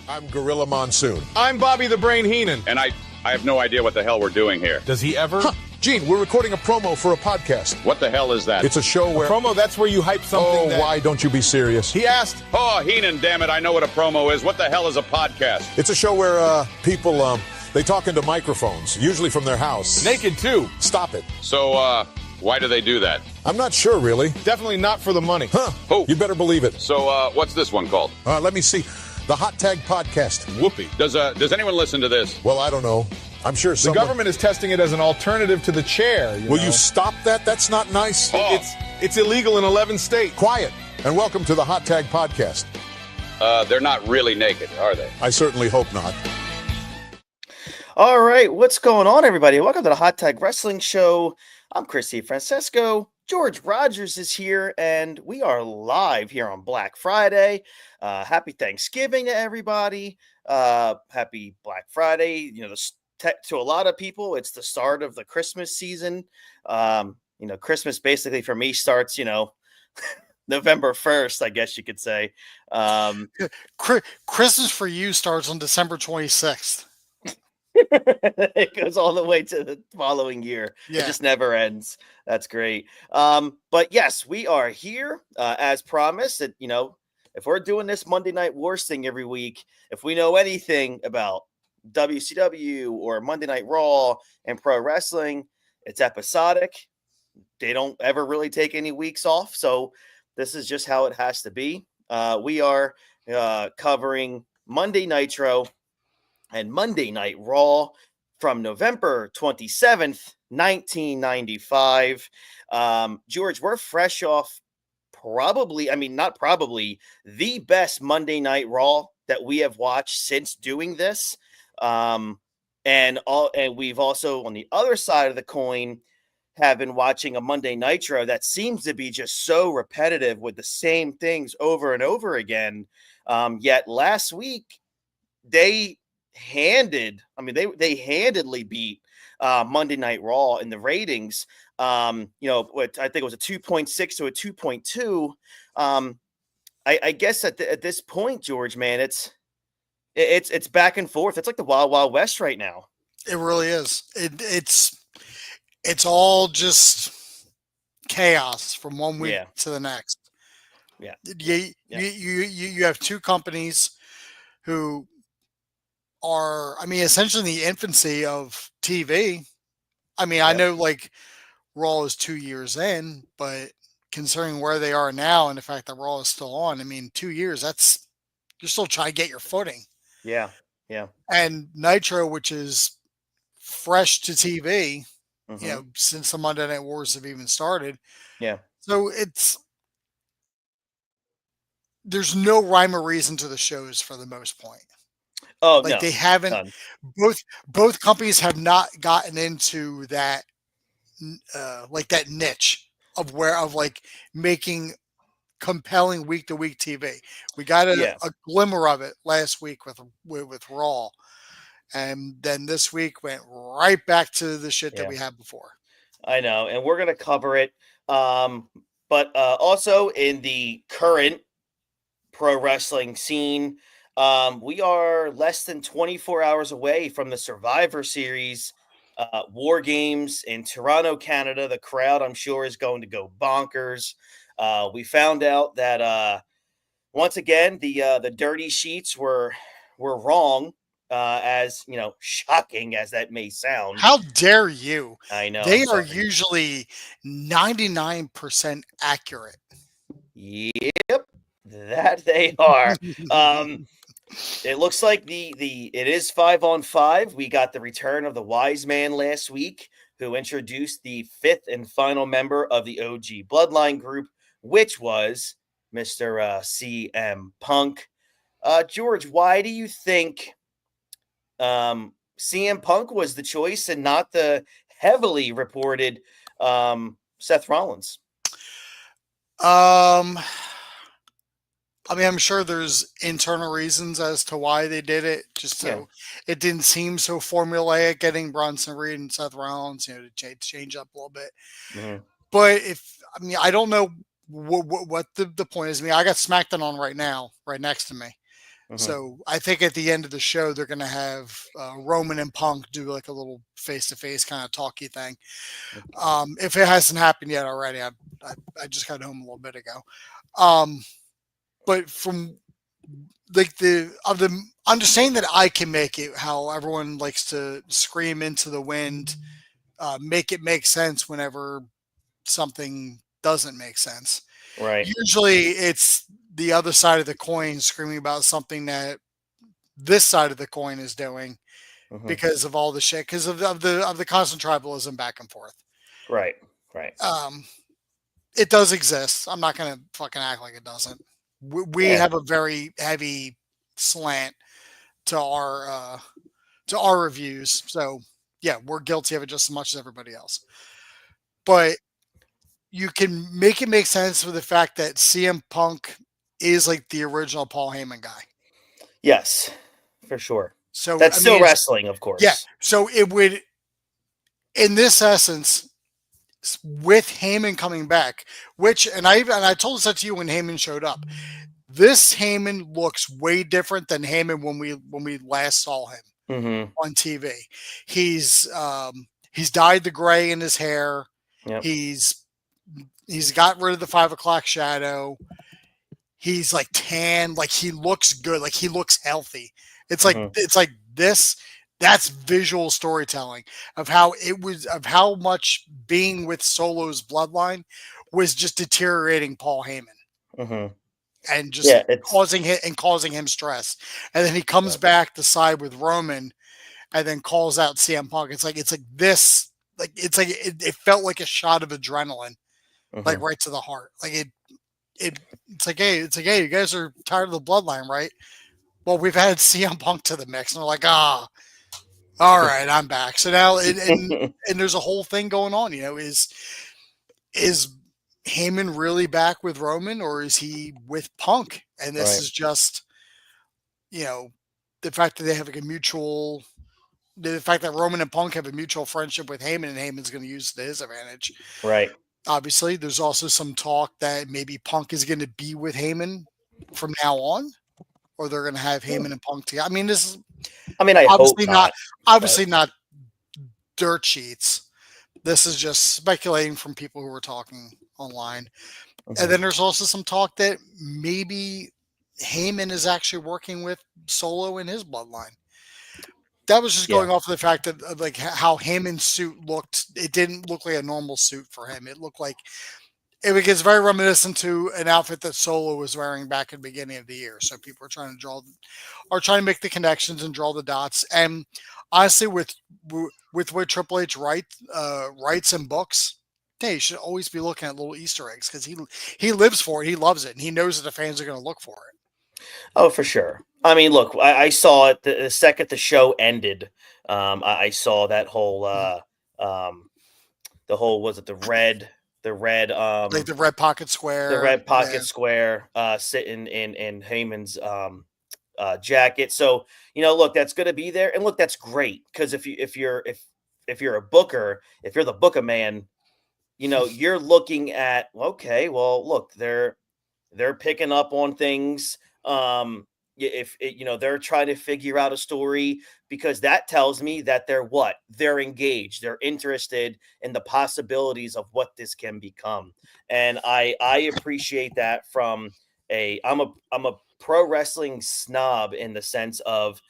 I'm Gorilla Monsoon. I'm Bobby the Brain Heenan. And I have no idea what the hell we're doing here. Does he ever? Gene, we're recording a promo for a podcast. What the hell is that? It's a show where... Promo, that's where you hype something. Why don't you be serious? He asked. Oh, Heenan, damn it, I know what a promo is. What the hell is a podcast? It's a show where people, they talk into microphones, usually from their house. Naked, too. Stop it. So, why do they do that? I'm not sure, really. Definitely not for the money. Huh. Oh. You better believe it. So, what's this one called? Let me see. The Hot Tag Podcast. Whoopee. Does anyone listen to this? Well, I don't know. I'm sure The someone... government is testing it as an alternative to the chair. Will you stop that? That's not nice. Oh. It's illegal in 11 states. Quiet. And welcome to the Hot Tag Podcast. They're not really naked, are they? I certainly hope not. All right, what's going on, everybody? Welcome to the Hot Tag Wrestling Show. I'm Christy Francesco. George Rogers is here, and we are live here on Black Friday. Happy Thanksgiving to everybody. Happy Black Friday. You know, to a lot of people, it's the start of the Christmas season. Christmas basically for me starts, November 1st, I guess you could say. Christmas for you starts on December 26th. It goes all the way to the following year. Yeah. It just never ends. That's great. But yes, we are here as promised. That if we're doing this Monday Night Wars thing every week, if we know anything about WCW or Monday Night Raw and pro wrestling, it's episodic. They don't ever really take any weeks off. So this is just how it has to be. We are covering Monday Nitro and Monday Night Raw from November 27th, 1995. George, we're fresh off the best Monday Night Raw that we have watched since doing this. And we've also, on the other side of the coin, have been watching a Monday Nitro that seems to be just so repetitive with the same things over and over again. Yet last week, they handedly beat Monday Night Raw in the ratings. What I think it was a 2.6 to a 2.2. I guess at this point, George, man, it's back and forth. It's like the Wild Wild West right now. It really is. It's all just chaos from one week to the next. Yeah. You have two companies who are, essentially in the infancy of TV. I know like Raw is 2 years in, but considering where they are now and the fact that Raw is still on, 2 years, you're still trying to get your footing. Yeah. Yeah. And Nitro, which is fresh to TV, mm-hmm. Since the Monday Night Wars have even started. Yeah. So there's no rhyme or reason to the shows for the most point. Oh, like no, they haven't. none. Both companies have not gotten into that, like that niche of making compelling week to week TV. We got a glimmer of it last week with Raw, and then this week went right back to the shit that we had before. I know, and we're gonna cover it. But also in the current pro wrestling scene. We are less than 24 hours away from the Survivor Series War Games in Toronto, Canada. The crowd, I'm sure, is going to go bonkers. We found out that once again the dirty sheets were wrong. As shocking as that may sound. How dare you? I know they are usually 99% accurate. Yep, that they are. It looks like it is 5-on-5. We got the return of the wise man last week, who introduced the fifth and final member of the OG Bloodline group, which was Mr. CM Punk. George, why do you think CM Punk was the choice and not the heavily reported Seth Rollins? I'm sure there's internal reasons as to why they did it. Just so it didn't seem so formulaic getting Bronson Reed and Seth Rollins, to change up a little bit. Mm-hmm. But I don't know what the point is. I got SmackDown on right now, right next to me. So I think at the end of the show, they're going to have Roman and Punk do like a little face-to-face kind of talky thing. If it hasn't happened yet already, I just got home a little bit ago. But from like the understanding that I can make it, how everyone likes to scream into the wind, make it make sense whenever something doesn't make sense. Right. Usually it's the other side of the coin screaming about something that this side of the coin is doing because of all the shit, because of the constant tribalism back and forth. Right. It does exist. I'm not going to fucking act like it doesn't. We have a very heavy slant to our reviews. So yeah, we're guilty of it just as much as everybody else. But you can make it make sense with the fact that CM Punk is like the original Paul Heyman guy. Yes, for sure. So that's still wrestling, of course. Yeah. So it would, in this essence, with Heyman coming back, which I told that to you when Heyman showed up. This Heyman looks way different than Heyman when we last saw him on TV. He's dyed the gray in his hair. Yep. He's got rid of the 5 o'clock shadow. He's like tan, like he looks good, like he looks healthy. It's like this. That's visual storytelling of how much being with Solo's bloodline was just deteriorating Paul Heyman, and just causing him stress. And then he comes back to side with Roman, and then calls out CM Punk. It's like this, like it felt like a shot of adrenaline, like right to the heart. Like it's like hey, you guys are tired of the bloodline, right? Well, we've added CM Punk to the mix, and they're like, all right, I'm back. So now, and there's a whole thing going on. Is Heyman really back with Roman, or is he with Punk? And this is just, the fact that they have like the fact that Roman and Punk have a mutual friendship with Heyman, and Heyman's going to use it to his advantage. Right. Obviously, there's also some talk that maybe Punk is going to be with Heyman from now on, or they're going to have Heyman and Punk together. I mean, I obviously hope not. Obviously not dirt sheets. This is just speculating from people who were talking online. And then there's also some talk that maybe Heyman is actually working with Solo in his bloodline. That was just going off of the fact that like how Heyman's suit looked. It didn't look like a normal suit for him. It looked like it gets very reminiscent to an outfit that Solo was wearing back at the beginning of the year. So people are trying to make the connections and draw the dots. And honestly, with what Triple H writes and books, hey, you should always be looking at little Easter eggs because he lives for it. He loves it, and he knows that the fans are going to look for it. Oh, for sure. I mean, look, I saw it the second the show ended. I saw that whole was it the red like the red pocket square, sitting in Heyman's jacket. So look, that's going to be there, and look, that's great because if you're a booker, if you're the booker man, you're looking at look, they're picking up on things. If they're trying to figure out a story, because that tells me that they're engaged, they're interested in the possibilities of what this can become. And I appreciate that from I'm a pro wrestling snob in the sense of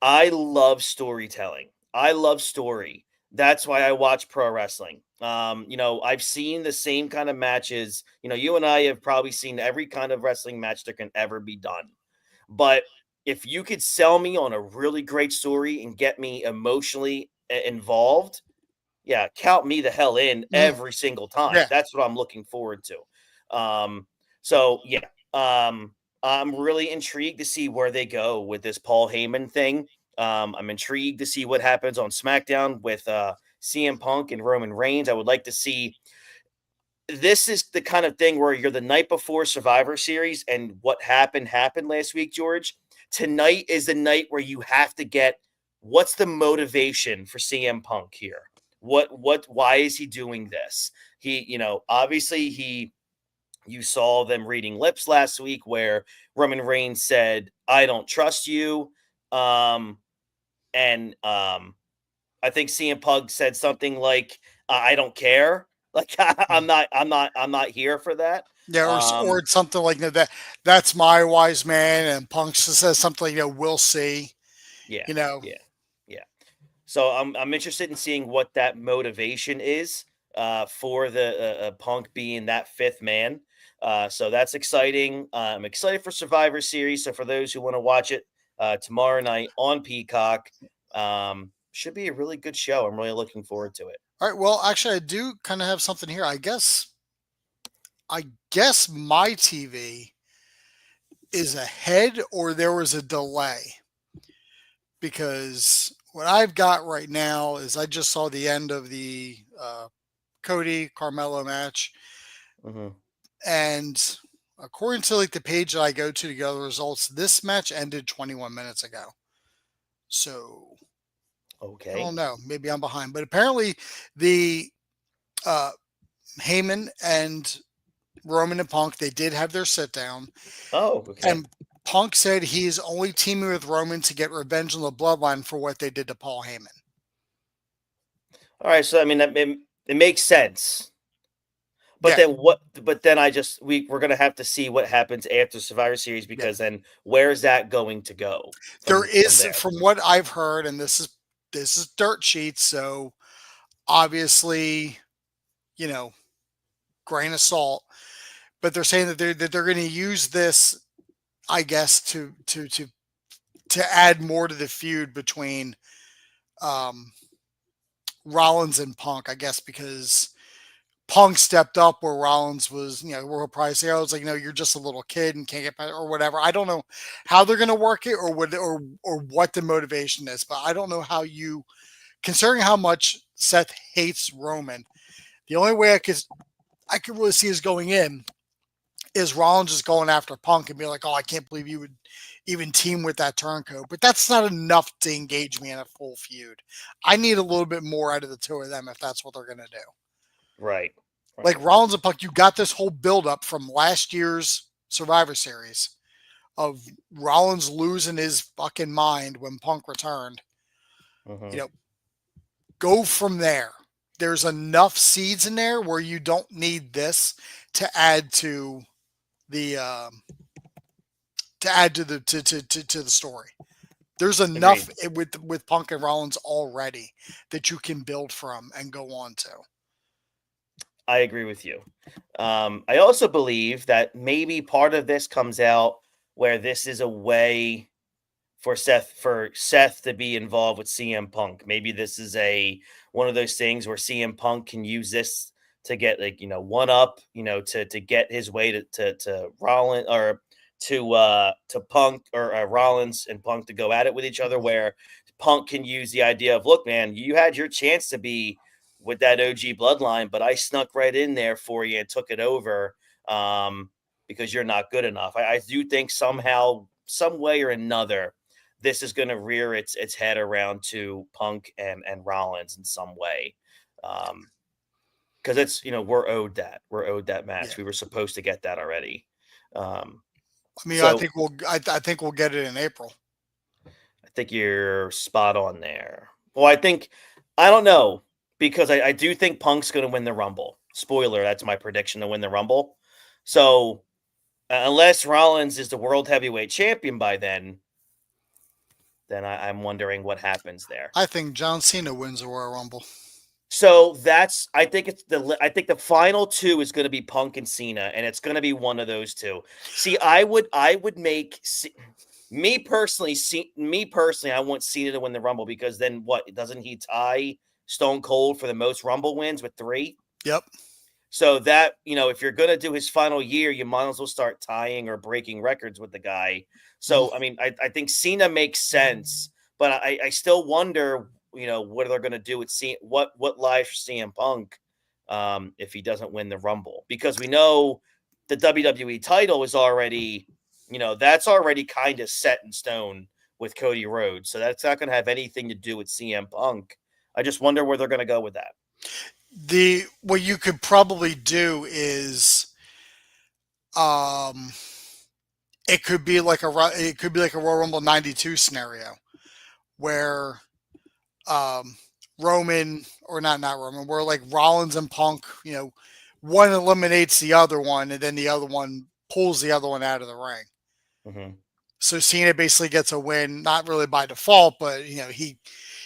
I love storytelling. I love story. That's why I watch pro wrestling. I've seen the same kind of matches. You and I have probably seen every kind of wrestling match that can ever be done. But if you could sell me on a really great story and get me emotionally involved, count me the hell in every single time. Yeah. That's what I'm looking forward to. I'm really intrigued to see where they go with this Paul Heyman thing. I'm intrigued to see what happens on SmackDown with CM Punk and Roman Reigns. I would like to see. This is the kind of thing where you're the night before Survivor Series, and what happened last week, George. Tonight is the night where you have to get what's the motivation for CM Punk here? Why is he doing this? Obviously you saw them reading lips last week where Roman Reigns said, I don't trust you. I think CM Punk said something like, I don't care. Like I'm not here for that. Yeah, or it's something like that. That's my wise man, and Punk says something. We'll see. Yeah, yeah. So I'm interested in seeing what that motivation is for the Punk being that fifth man. So that's exciting. I'm excited for Survivor Series. So for those who want to watch it tomorrow night on Peacock, should be a really good show. I'm really looking forward to it. All right. Well, actually, I do kind of have something here. I guess my TV is ahead, or there was a delay, because what I've got right now is I just saw the end of the Cody Carmelo match, and according to like the page that I go to get the results, this match ended 21 minutes ago. So, okay, I don't know. Maybe I'm behind, but apparently the Heyman and Roman and Punk, they did have their sit down. Oh, okay. And Punk said he's only teaming with Roman to get revenge on the Bloodline for what they did to Paul Heyman. All right, so I mean it makes sense. But then what? But then we're gonna have to see what happens after Survivor Series, because then where's that going to go? From what I've heard, and this is dirt sheets, so obviously, grain of salt. But they're saying that they're going to use this, I guess, to add more to the feud between Rollins and Punk, I guess, because Punk stepped up where Rollins was, we'll probably say, I was like, you're just a little kid and can't get better or whatever. I don't know how they're going to work it, or what the motivation is, but I don't know how considering how much Seth hates Roman, the only way I could really see is going in is Rollins just going after Punk and be like, oh, I can't believe you would even team with that turncoat. But that's not enough to engage me in a full feud. I need a little bit more out of the two of them if that's what they're going to do. Right. Like Rollins and Punk, you got this whole buildup from last year's Survivor Series of Rollins losing his fucking mind when Punk returned. Go from there. There's enough seeds in there where you don't need this to add to the to the story. There's enough with Punk and Rollins already that you can build from and go on to. I agree with you. I also believe that maybe part of this comes out where this is a way for Seth to be involved with CM Punk. Maybe this is one of those things where CM Punk can use this to get one up, to get his way to Rollins, or to Punk, or Rollins and Punk to go at it with each other, where Punk can use the idea of, look, man, you had your chance to be with that OG bloodline, but I snuck right in there for you and took it over because you're not good enough. I do think somehow, some way or another, this is going to rear its head around to Punk and Rollins in some way. Because it's, we're owed that match. We were supposed to get that already. I think we'll get it in April. I think you're spot on there. Well, I don't know, because I do think Punk's going to win the Rumble. Spoiler, that's my prediction, to win the Rumble. So unless Rollins is the world heavyweight champion by then I'm wondering what happens there. I think John Cena wins the Royal Rumble. So I think the final two is going to be Punk and Cena, and it's going to be one of those two. See, I would make me personally, I want Cena to win the Rumble, because then what? Doesn't he tie Stone Cold for the most Rumble wins with 3? Yep. So that, if you're going to do his final year, you might as well start tying or breaking records with the guy. So, I think Cena makes sense, but I still wonder, what they're going to do with what lies for CM Punk if he doesn't win the Rumble, because we know the WWE title is already, that's already kind of set in stone with Cody Rhodes. So that's not going to have anything to do with CM Punk. I just wonder where they're going to go with that. What you could probably do is it could be like a Royal Rumble 92 scenario where Roman, or not Roman, where like Rollins and Punk, one eliminates the other one and then the other one pulls the other one out of the ring. Mm-hmm. So Cena basically gets a win, not really by default, but he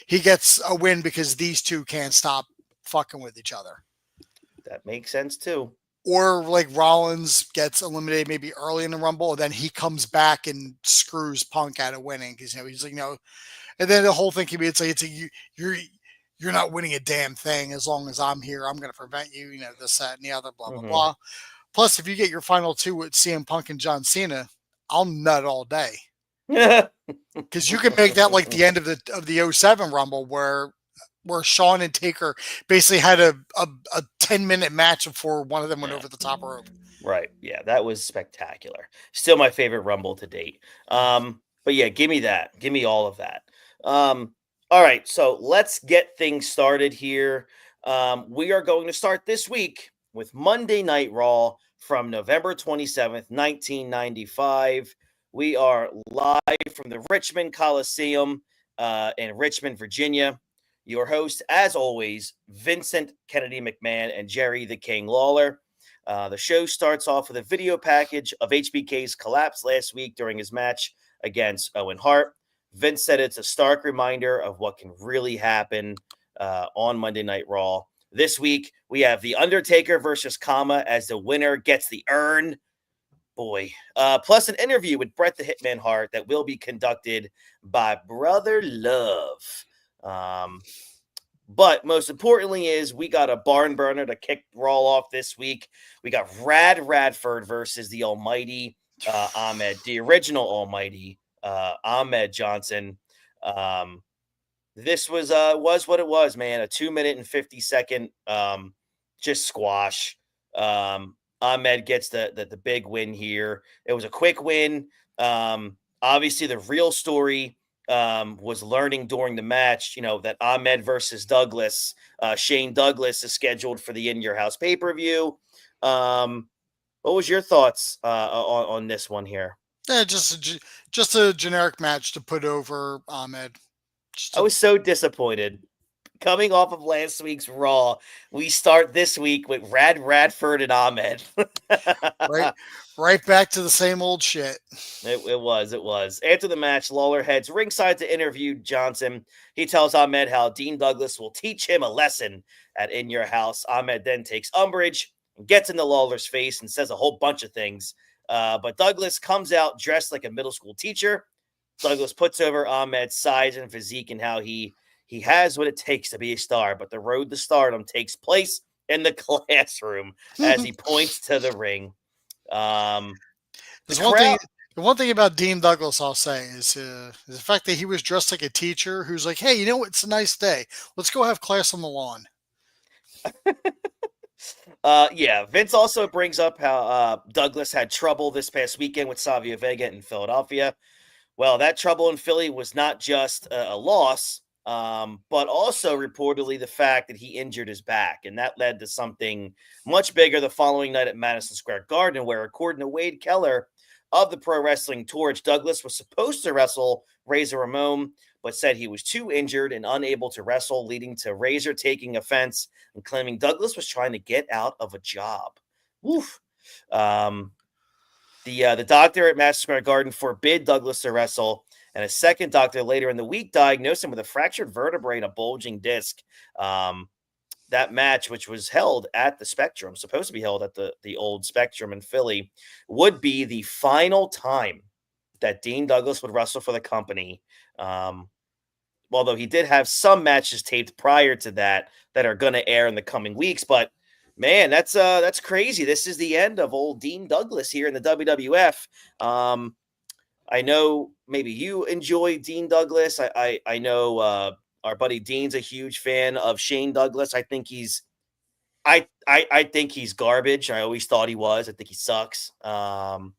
gets a win because these two can't stop fucking with each other. That makes sense too. Or like Rollins gets eliminated maybe early in the Rumble, and then he comes back and screws Punk out of winning because he's like and then the whole thing can be you're not winning a damn thing as long as I'm here. I'm going to prevent you, this, that, and the other, blah blah blah. Plus, if you get your final two with CM Punk and John Cena, I'll nut all day. Because you can make that like the end of the 07 Rumble where Shawn and Taker basically had a 10-minute match before one of them went over the top rope. Right. Yeah, that was spectacular. Still my favorite Rumble to date. But yeah, give me that. Give me all of that. All right, so let's get things started here. We are going to start this week with Monday Night Raw from November 27th, 1995. We are live from the Richmond Coliseum in Richmond, Virginia. Your host, as always, Vincent Kennedy McMahon and Jerry the King Lawler. The show starts off with a video package of HBK's collapse last week during his match against Owen Hart. Vince said it's a stark reminder of what can really happen on Monday Night Raw. This week, we have The Undertaker versus Kama as the winner gets the urn. Boy. Plus an interview with Bret the Hitman Hart that will be conducted by Brother Love. But most importantly is we got a barn burner to kick Raw off this week. We got Radford versus the almighty Ahmed, the original almighty Ahmed Johnson. This was what it was, man. A 2-minute and 50-second just squash. Ahmed gets the big win here. It was a quick win. Obviously, the real story was learning during the match, that Ahmed versus Douglas, Shane Douglas is scheduled for the In Your House pay-per-view. What was your thoughts on this one here? Yeah, just a generic match to put over Ahmed. I was so disappointed. Coming off of last week's Raw, we start this week with Radford and Ahmed. Right back to the same old shit. It was. After the match, Lawler heads ringside to interview Johnson. He tells Ahmed how Dean Douglas will teach him a lesson at In Your House. Ahmed then takes umbrage and gets into Lawler's face and says a whole bunch of things. But Douglas comes out dressed like a middle school teacher. Douglas puts over Ahmed's size and physique and how he has what it takes to be a star, but the road to stardom takes place in the classroom as he points to the ring. The one thing about Dean Douglas I'll say is the fact that he was dressed like a teacher who's like, hey, it's a nice day. Let's go have class on the lawn. Vince also brings up how Douglas had trouble this past weekend with Savio Vega in Philadelphia. Well, that trouble in Philly was not just a loss, but also reportedly the fact that he injured his back. And that led to something much bigger the following night at Madison Square Garden, where, according to Wade Keller of the Pro Wrestling Torch, Douglas was supposed to wrestle Razor Ramon, but said he was too injured and unable to wrestle, leading to Razor taking offense and claiming Douglas was trying to get out of a job. Woof. The doctor at Madison Square Garden forbid Douglas to wrestle, and a second doctor later in the week diagnosed him with a fractured vertebrae and a bulging disc. That match, which was held at the Spectrum, supposed to be held at the old Spectrum in Philly, would be the final time that Dean Douglas would wrestle for the company. Although he did have some matches taped prior to that are going to air in the coming weeks, but man, that's crazy. This is the end of old Dean Douglas here in the WWF. I know maybe you enjoy Dean Douglas. I know our buddy Dean's a huge fan of Shane Douglas. I think he's garbage. I always thought he was. I think he sucks. And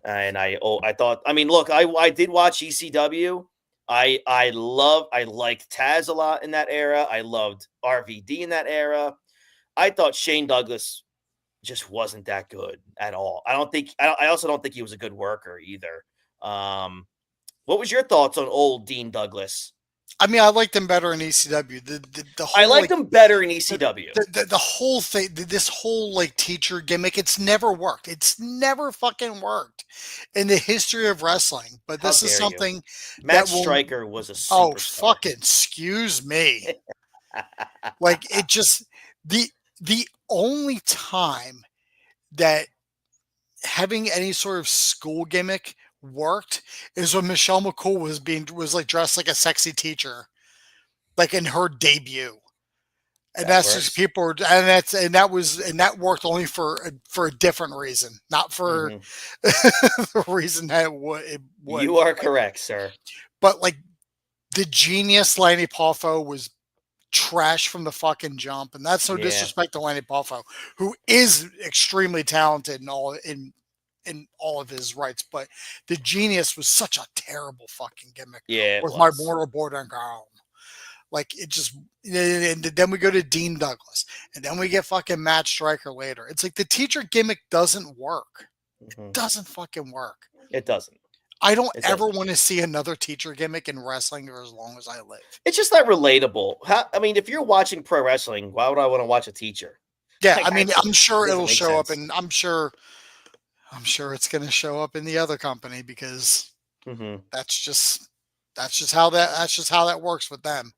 I thought, look, I did watch ECW. I liked Taz a lot in that era. I loved RVD in that era. I thought Shane Douglas just wasn't that good at all. I also don't think he was a good worker either. What was your thoughts on old Dean Douglas? I mean, I liked him better in ECW. The whole, I liked him better in ECW. The whole thing, this whole like teacher gimmick, it's never worked. It's never fucking worked in the history of wrestling. But How this is dare something you. Matt that will. Stryker was a Oh, superstar. fucking excuse me. Like it just the only time that having any sort of school gimmick worked is when Michelle McCool was like dressed like a sexy teacher, like in her debut. And That that's just works. people were, and that worked only for a different reason, not for the reason that it would. You are correct, sir. But like the genius Lanny Poffo was trash from the fucking jump, and that's no disrespect to Lanny Poffo, who is extremely talented in all of his rights, but the genius was such a terrible fucking gimmick. Yeah, with my mortal board and girl. Like it just, and then we go to Dean Douglas, and then we get fucking Matt Stryker later. It's like the teacher gimmick doesn't work. It doesn't fucking work. It doesn't. I don't ever want to see another teacher gimmick in wrestling for as long as I live. It's just not relatable. I mean, if you're watching pro wrestling, why would I want to watch a teacher? Yeah, Like, I mean, I'm sure it'll show up, sense. and I'm sure it's going to show up in the other company because that's just how that works with them.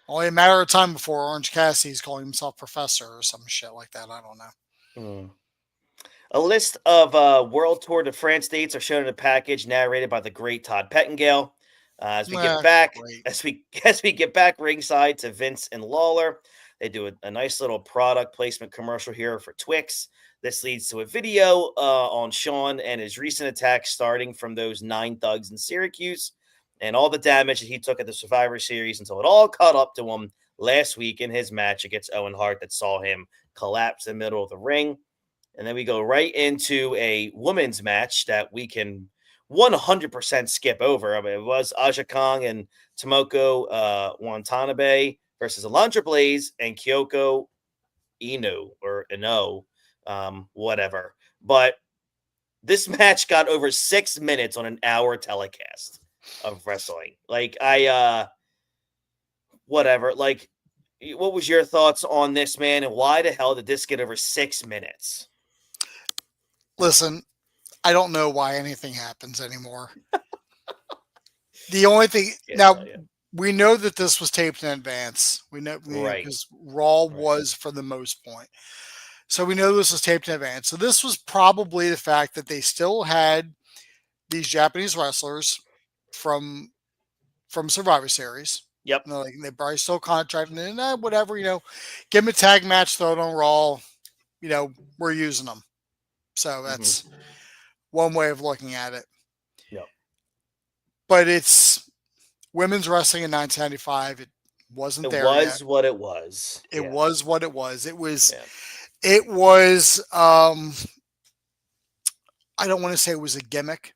Only a matter of time before Orange Cassidy's calling himself professor or some shit like that. I don't know. A list of World Tour de France dates are shown in a package narrated by the great Todd Pettengill. As we get back ringside to Vince and Lawler, they do a nice little product placement commercial here for Twix. This leads to a video on Sean and his recent attacks, starting from those 9 thugs in Syracuse and all the damage that he took at the Survivor Series until it all caught up to him last week in his match against Owen Hart that saw him collapse in the middle of the ring. And then we go right into a women's match that we can 100% skip over. I mean, it was Aja Kong and Tomoko Watanabe versus Alundra Blaze and Kyoko Ino, whatever. But this match got over 6 minutes on an hour telecast of wrestling. Like, whatever. Like, what was your thoughts on this, man? And why the hell did this get over 6 minutes? Listen, I don't know why anything happens anymore. The only thing now, we know that this was taped in advance. We know because Raw was for the most part. So we know this was taped in advance. So this was probably the fact that they still had these Japanese wrestlers from Survivor Series. Yep. You know, like they probably still contracted and whatever, give them a tag match, throw it on Raw. We're using them. So that's one way of looking at it. Yep. But it's women's wrestling in 1995. It wasn't there yet. It was what it was. It was what it was. It was. Yeah. It was. I don't want to say it was a gimmick,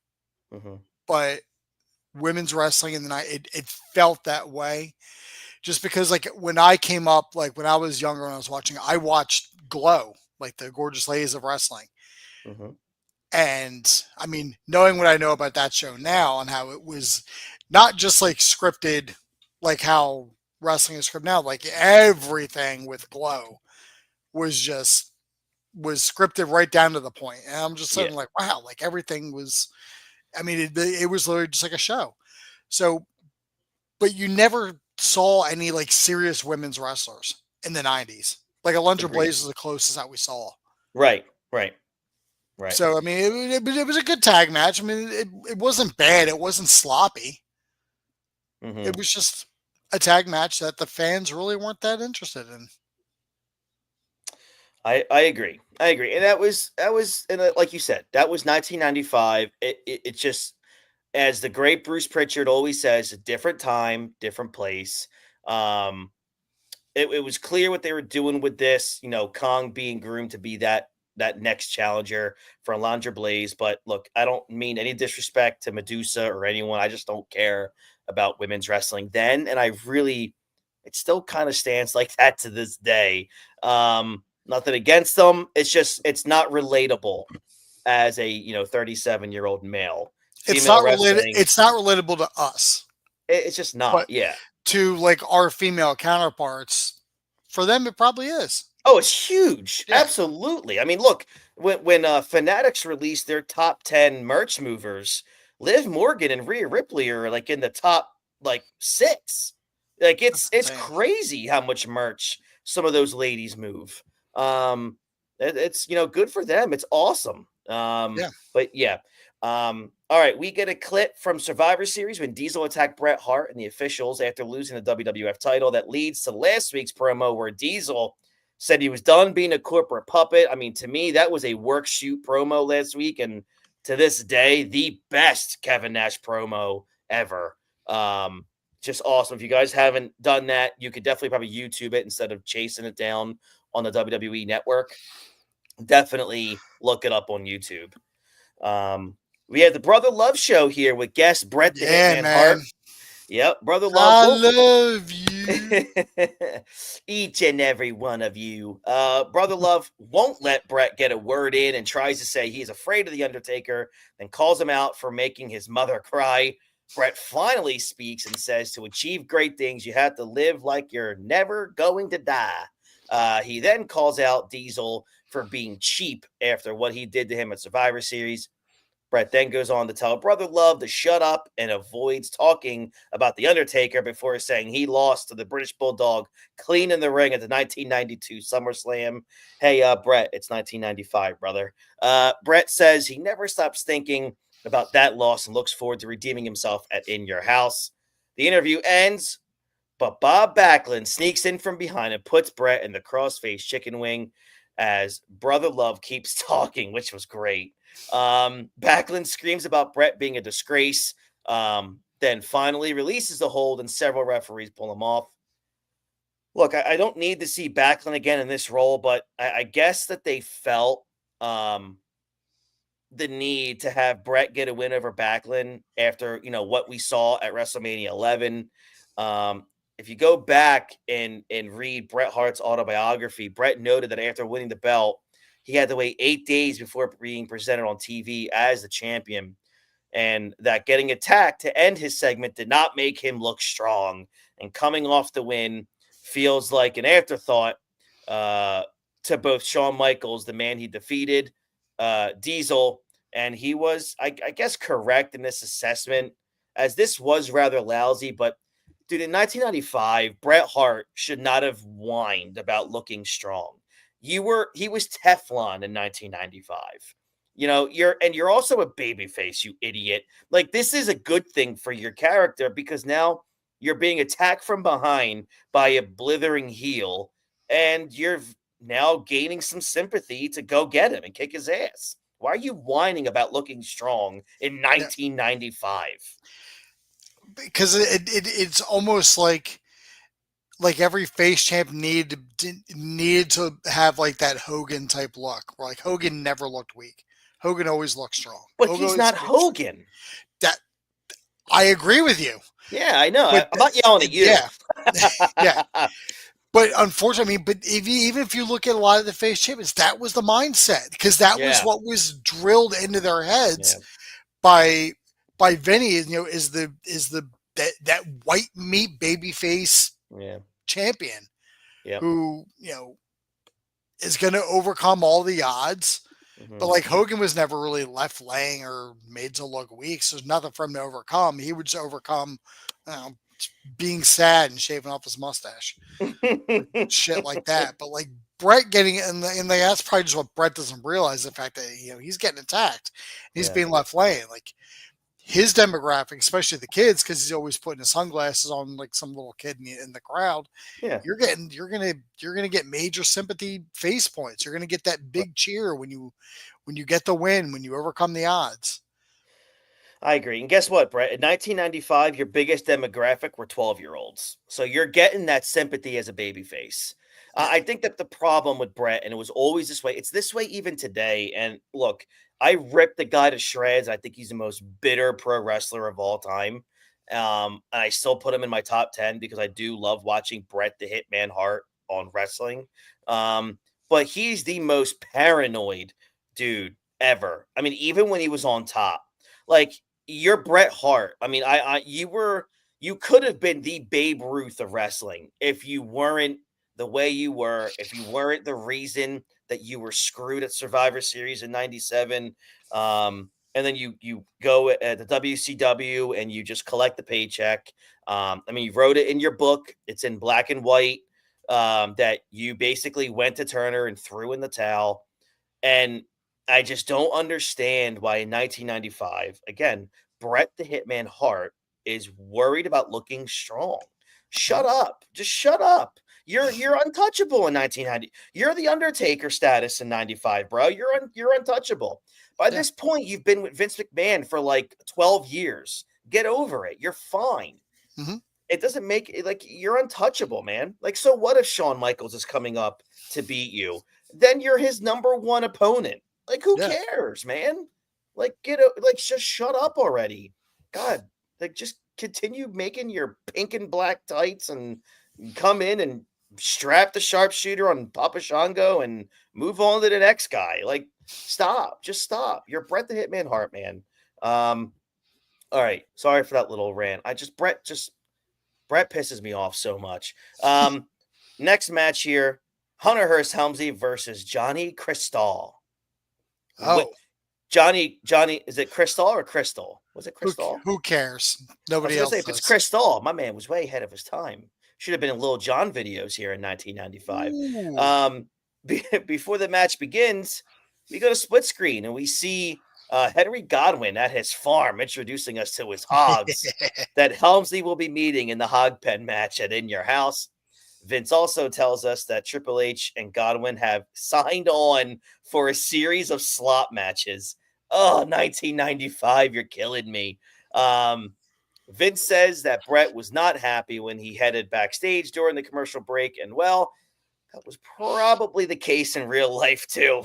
but women's wrestling in the night, it felt that way. Just because, like, when I came up, like when I was younger and I was watching, I watched Glow, like the Gorgeous Ladies of Wrestling. And I mean, knowing what I know about that show now and how it was not just like scripted, like how wrestling is scripted now, like everything with Glow was scripted right down to the point. And I'm just sitting like, wow, like everything was, I mean, it was literally just like a show. So, but you never saw any like serious women's wrestlers in the 90s. Like Alundra Blaze is the closest that we saw. Right. So, I mean, it was a good tag match. I mean, it wasn't bad. It wasn't sloppy. It was just a tag match that the fans really weren't that interested in. I agree. And that was, and like you said, that was 1995. It just, as the great Bruce Pritchard always says, a different time, different place. It was clear what they were doing with this, Kong being groomed to be that next challenger for Alundra Blaze. But look, I don't mean any disrespect to Medusa or anyone. I just don't care about women's wrestling then. And it still kind of stands like that to this day. Nothing against them. It's not relatable as a 37-year-old male. It's Female not related. wrestling, It's not relatable to us, it's just not. but Yeah. to like our female counterparts, for them it probably is. Oh, it's huge. Yeah. Absolutely. I mean, look, when Fanatics released their top 10 merch movers, Liv Morgan and Rhea Ripley are like in the top like 6. Like it's insane. crazy how much merch some of those ladies move. It's good for them. It's awesome. Yeah. But yeah. All right, we get a clip from Survivor Series when Diesel attacked Bret Hart and the officials after losing the WWF title. That leads to last week's promo where Diesel said he was done being a corporate puppet. I mean, to me, that was a work shoot promo last week, and to this day, the best Kevin Nash promo ever. Just awesome. If you guys haven't done that, you could definitely probably YouTube it instead of chasing it down on the WWE network. Definitely look it up on YouTube. We have the Brother Love Show here with guest Bret the Hitman Hart. Yep, Brother Love. I love you. Each and every one of you. Brother Love won't let Bret get a word in and tries to say he's afraid of The Undertaker, then calls him out for making his mother cry. Bret finally speaks and says to achieve great things, you have to live like you're never going to die. He then calls out Diesel for being cheap after what he did to him at Survivor Series. Bret then goes on to tell Brother Love to shut up and avoids talking about The Undertaker before saying he lost to the British Bulldog clean in the ring at the 1992 SummerSlam. Hey, Bret, it's 1995, brother. Bret says he never stops thinking about that loss and looks forward to redeeming himself at In Your House. The interview ends, but Bob Backlund sneaks in from behind and puts Bret in the crossface chicken wing as Brother Love keeps talking, which was great. Backlund screams about Bret being a disgrace, then finally releases the hold and several referees pull him off. Look, I don't need to see Backlund again in this role, but I guess that they felt the need to have Bret get a win over Backlund after, what we saw at WrestleMania 11. If you go back and read Bret Hart's autobiography, Bret noted that after winning the belt, he had to wait 8 days before being presented on TV as the champion, and that getting attacked to end his segment did not make him look strong. And coming off the win feels like an afterthought to both Shawn Michaels, the man he defeated, Diesel, and he was, I guess, correct in this assessment, as this was rather lousy, but dude, in 1995, Bret Hart should not have whined about looking strong. He was Teflon in 1995. You're also a babyface, you idiot. Like, this is a good thing for your character because now you're being attacked from behind by a blithering heel, and you're now gaining some sympathy to go get him and kick his ass. Why are you whining about looking strong in 1995? Because it's almost like every face champ needed to have like that Hogan type look, where like Hogan never looked weak. Hogan always looked strong. But he's not Hogan. That I agree with you. Yeah, I know. I'm not yelling at you. Yeah. But unfortunately, even if you look at a lot of the face champions, that was the mindset, because that was what was drilled into their heads by Vinny. Is that white meat baby face champion who is going to overcome all the odds. Mm-hmm. But like Hogan was never really left laying or made to look weak, so there's nothing for him to overcome. He would just overcome being sad and shaving off his mustache, shit like that. But like Bret getting it, and that's probably just what Bret doesn't realize, the fact that he's getting attacked, he's being left laying. Like his demographic, especially the kids, because he's always putting his sunglasses on, like some little kid in the crowd. Yeah, you're gonna get major sympathy face points. You're gonna get that big cheer when you get the win, when you overcome the odds. I agree. And guess what, Bret? In 1995, your biggest demographic were 12-year-olds. So you're getting that sympathy as a babyface. I think that the problem with Bret, and it was always this way, it's this way even today. And look, I ripped the guy to shreds. I think he's the most bitter pro wrestler of all time. And I still put him in my top 10 because I do love watching Bret the Hitman Hart on wrestling. but he's the most paranoid dude ever. I mean, even when he was on top, like you're Bret Hart. I mean, you could have been the Babe Ruth of wrestling if you weren't the way you were, if you weren't the reason that you were screwed at Survivor Series in '97. And then you go at the WCW and you just collect the paycheck. I mean, you wrote it in your book. It's in black and white that you basically went to Turner and threw in the towel. And I just don't understand why in 1995, again, Bret the Hitman Hart is worried about looking strong. Shut up. Just shut up. You're untouchable in 1990. You're the Undertaker status in 95, bro. You're untouchable. By this point, you've been with Vince McMahon for like 12 years. Get over it. You're fine. Mm-hmm. It doesn't make it like you're untouchable, man. Like, so what if Shawn Michaels is coming up to beat you? Then you're his number one opponent. Like, who cares, man? Like, just shut up already. God, like, just continue making your pink and black tights and come in and strap the sharpshooter on Papa Shango and move on to the next guy. Like, stop. Just stop. You're Bret the Hitman Hart, man. All right. Sorry for that little rant. Bret pisses me off so much. Next match here, Hunter Hearst Helmsley versus Johnny Crystal. Oh. Johnny, is it Crystal or Crystal? Was it Crystal? Who cares? Nobody else. If it's Crystal, my man was way ahead of his time. Should have been in Lil Jon videos here in 1995. Before the match begins, we go to split screen and we see Henry Godwin at his farm introducing us to his hogs that Helmsley will be meeting in the hog pen match at In Your House. Vince also tells us that Triple H and Godwin have signed on for a series of slot matches. Oh, 1995, you're killing me. Vince says that Bret was not happy when he headed backstage during the commercial break, and well, that was probably the case in real life too.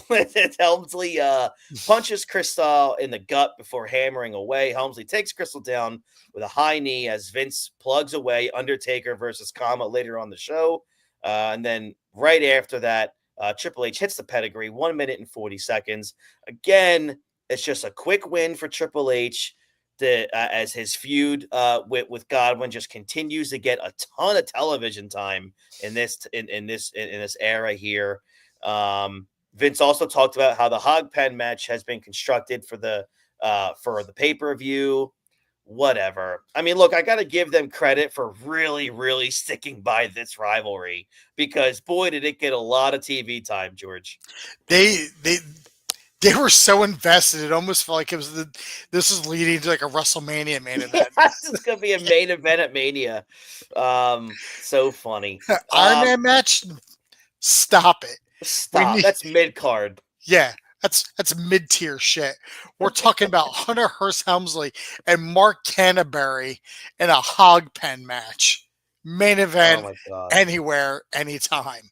Helmsley punches Crystal in the gut before hammering away. Helmsley takes Crystal down with a high knee as Vince plugs away Undertaker versus Kama later on the show. And then right after that, Triple H hits the pedigree, 1 minute and 40 seconds. Again, it's just a quick win for Triple H as his feud with Godwin just continues to get a ton of television time in this era here. Vince also talked about how the hog pen match has been constructed for the pay-per-view. Whatever. I mean, look, I got to give them credit for really, really sticking by this rivalry because boy, did it get a lot of TV time, George. They were so invested. It almost felt like this was leading to like a WrestleMania main event. This is going to be a main event at Mania. So funny. Iron Man match. Stop it. Stop. That's mid-card. Yeah. That's mid-tier shit. We're talking about Hunter Hearst Helmsley and Mark Canterbury in a hog pen match. Main event anywhere, anytime.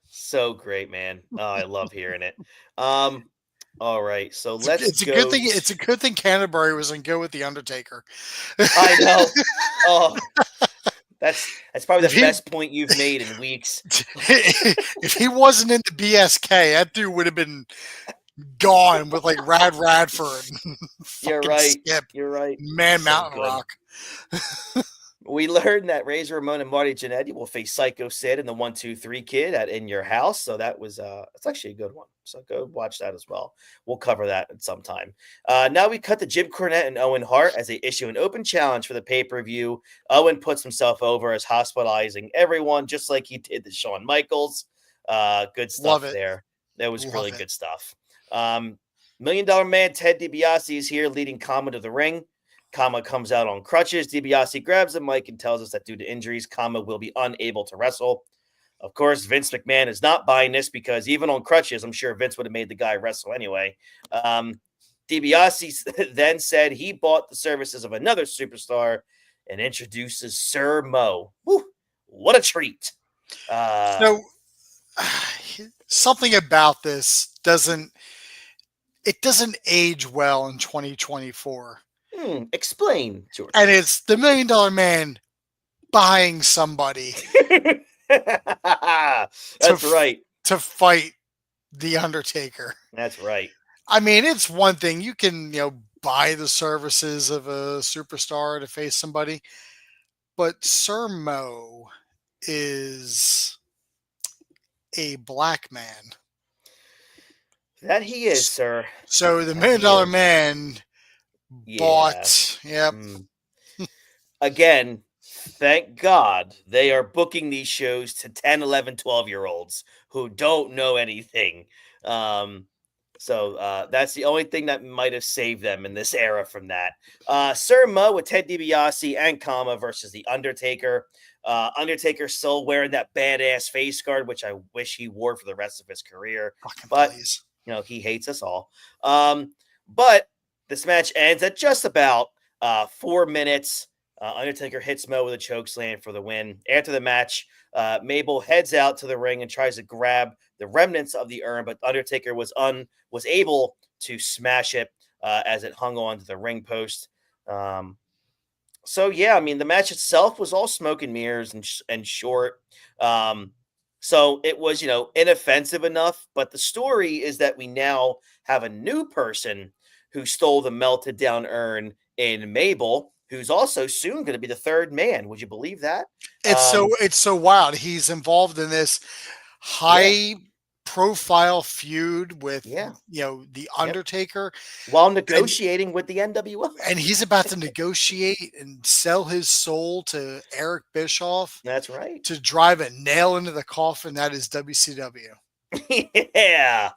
So great, man. Oh, I love hearing it. All right, so let's go. It's a good thing Canterbury wasn't good with the Undertaker. I know. Oh, that's probably the best point you've made in weeks. If he wasn't in the BSK, that dude would have been gone with like Rad Radford. You're right. Skip. You're right. Man, so Mountain Rock. We learned that Razor Ramon and Marty Jannetty will face Psycho Sid and the 1-2-3 Kid at In Your House. So that was it's actually a good one. So go watch that as well. We'll cover that at some time. Now we cut to Jim Cornette and Owen Hart as they issue an open challenge for the pay-per-view. Owen puts himself over as hospitalizing everyone, just like he did to Shawn Michaels. Good stuff there. That was really good stuff. $1 Million Man Ted DiBiase is here leading Kama to the ring. Kama comes out on crutches. DiBiase grabs the mic and tells us that due to injuries, Kama will be unable to wrestle. Of course, Vince McMahon is not buying this because even on crutches, I'm sure Vince would have made the guy wrestle anyway. DiBiase then said he bought the services of another superstar and introduces Sir Mo. Woo, what a treat. Something about this doesn't age well in 2024. Explain, George. And it's the $1 Million Man buying somebody. That's right. to fight The Undertaker. That's right. I mean, it's one thing you can, buy the services of a superstar to face somebody, but Sir Mo is a black man. That he is, sir. So the That $1 he Million is. Man bought. Yep. Again, thank God they are booking these shows to 10, 11, 12-year-olds who don't know anything. So that's the only thing that might have saved them in this era from that. Sir Mo with Ted DiBiase and Kama versus The Undertaker. Undertaker still wearing that badass face guard, which I wish he wore for the rest of his career. But, Please. he hates us all. But this match ends at just about 4 minutes. Undertaker hits Mo with a chokeslam for the win. After the match, Mabel heads out to the ring and tries to grab the remnants of the urn, but Undertaker was able to smash it as it hung onto the ring post. So yeah, I mean the match itself was all smoke and mirrors and short. So it was inoffensive enough, but the story is that we now have a new person who stole the melted down urn in Mabel, who's also soon going to be the third man. Would you believe that? It's so wild. He's involved in this high profile feud with the Undertaker while negotiating with the NWO. And he's about to negotiate and sell his soul to Eric Bischoff. That's right. To drive a nail into the coffin that is WCW. Yeah.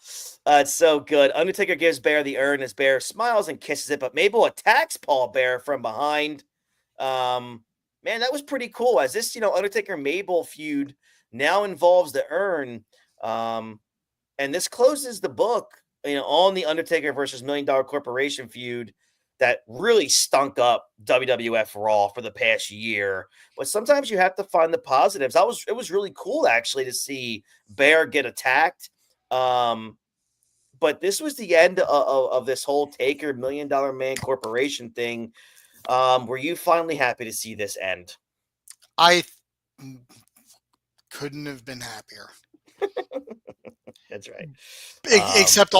It's so good. Undertaker gives Bear the urn as Bear smiles and kisses it, but Mabel attacks Paul Bear from behind. Man, that was pretty cool. As this, Undertaker Mabel feud now involves the urn. And this closes the book, on the Undertaker versus $1 Million Corporation feud that really stunk up WWF Raw for the past year. But sometimes you have to find the positives. It was really cool actually to see Bear get attacked. But this was the end of this whole Taker $1 Million Man Corporation thing. Were you finally happy to see this end? I couldn't have been happier. That's right. Except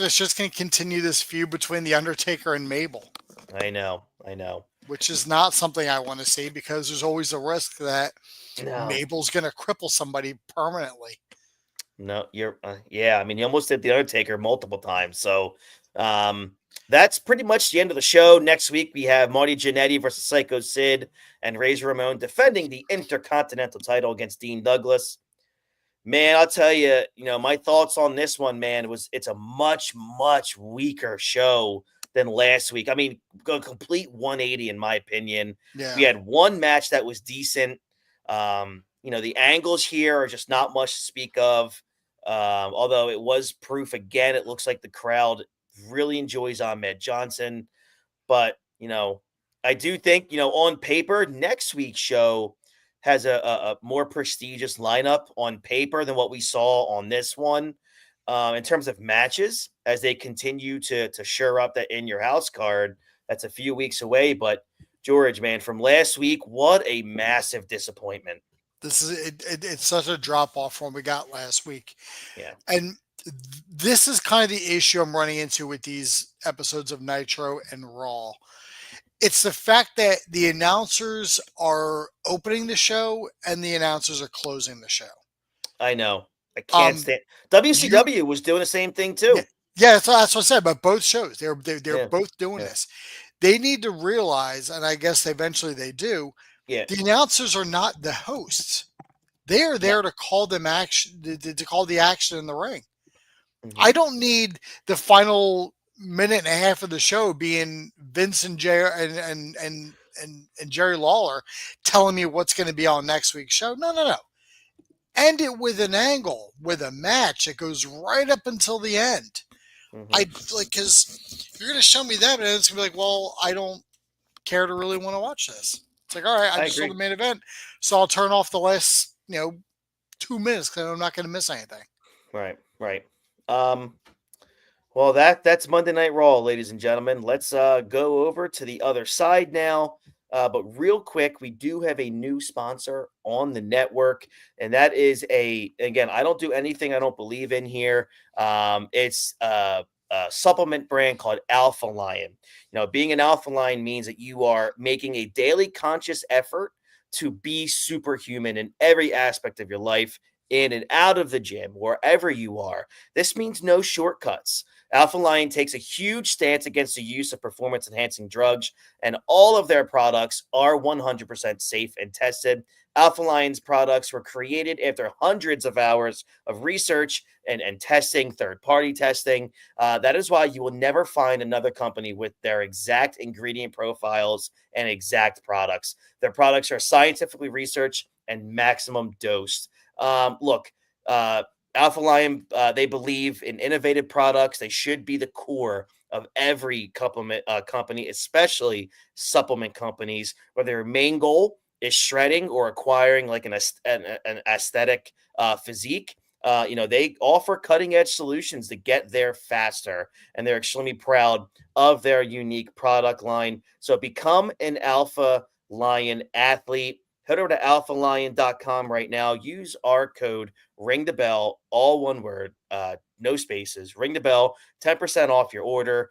it's just going to continue this feud between the Undertaker and Mabel. I know. Which is not something I want to see because there's always a risk that Mabel's going to cripple somebody permanently. No, you're yeah. I mean, he almost did the Undertaker multiple times. So that's pretty much the end of the show. Next week we have Marty Jannetty versus Psycho Sid and Razor Ramon defending the Intercontinental title against Dean Douglas. Man, I'll tell you, my thoughts on this one, man, it's a much, much weaker show than last week. I mean, a complete 180 in my opinion. Yeah. We had one match that was decent. The angles here are just not much to speak of. Although it was proof again, it looks like the crowd really enjoys Ahmed Johnson. But, I do think, on paper, next week's show has a more prestigious lineup on paper than what we saw on this one in terms of matches as they continue to shore up that In Your House card. That's a few weeks away. But, George, man, from last week, what a massive disappointment. It's such a drop-off from what we got last week. Yeah. And this is kind of the issue I'm running into with these episodes of Nitro and Raw. It's the fact that the announcers are opening the show and the announcers are closing the show. I know. I can't stand. WCW was doing the same thing too. Yeah, that's what I said about both shows. They're both doing this. They need to realize, and I guess eventually they do. Yeah. The announcers are not the hosts. They are there to call them action, to call the action in the ring. Mm-hmm. I don't need the final minute and a half of the show being Vince and Jerry and Jerry Lawler telling me what's going to be on next week's show. No. End it with an angle, with a match that goes right up until the end. Mm-hmm. Because you're going to show me that, and it's going to be like, well, I don't care to really want to watch this. It's like, all right, I just saw the main event, so I'll turn off the last 2 minutes because I'm not going to miss anything. Right. Well, that's Monday Night Raw, ladies and gentlemen. Let's go over to the other side now. But real quick, we do have a new sponsor on the network, and that is again, I don't do anything I don't believe in here. It's a supplement brand called Alpha Lion. Being an Alpha Lion means that you are making a daily conscious effort to be superhuman in every aspect of your life, in and out of the gym, wherever you are. This means no shortcuts. Alpha Lion takes a huge stance against the use of performance enhancing drugs, and all of their products are 100% safe and tested. Alpha Lion's products were created after hundreds of hours of research and testing, third-party testing. That is why you will never find another company with their exact ingredient profiles and exact products. Their products are scientifically researched and maximum dosed. Look, Alpha Lion, they believe in innovative products. They should be the core of every company, especially supplement companies, where their main goal is shredding or acquiring like an aesthetic physique. They offer cutting edge solutions to get there faster, and they're extremely proud of their unique product line. So become an Alpha Lion athlete. Head over to alphalion.com right now. Use our code Ring the Bell, all one word, no spaces. Ring the bell, 10% off your order.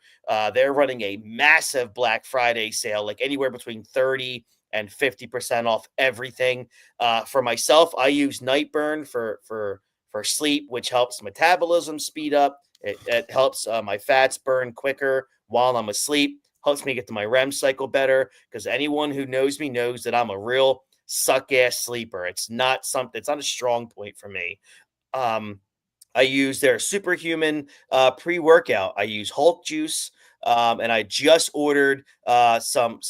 They're running a massive Black Friday sale, like anywhere between 30 and 50% off everything. For myself, I use Nightburn for sleep, which helps metabolism speed up. It helps my fats burn quicker while I'm asleep. Helps me get to my REM cycle better, because anyone who knows me knows that I'm a real suck ass sleeper. It's not a strong point for me. I use their superhuman pre-workout. I use Hulk juice. And I just ordered some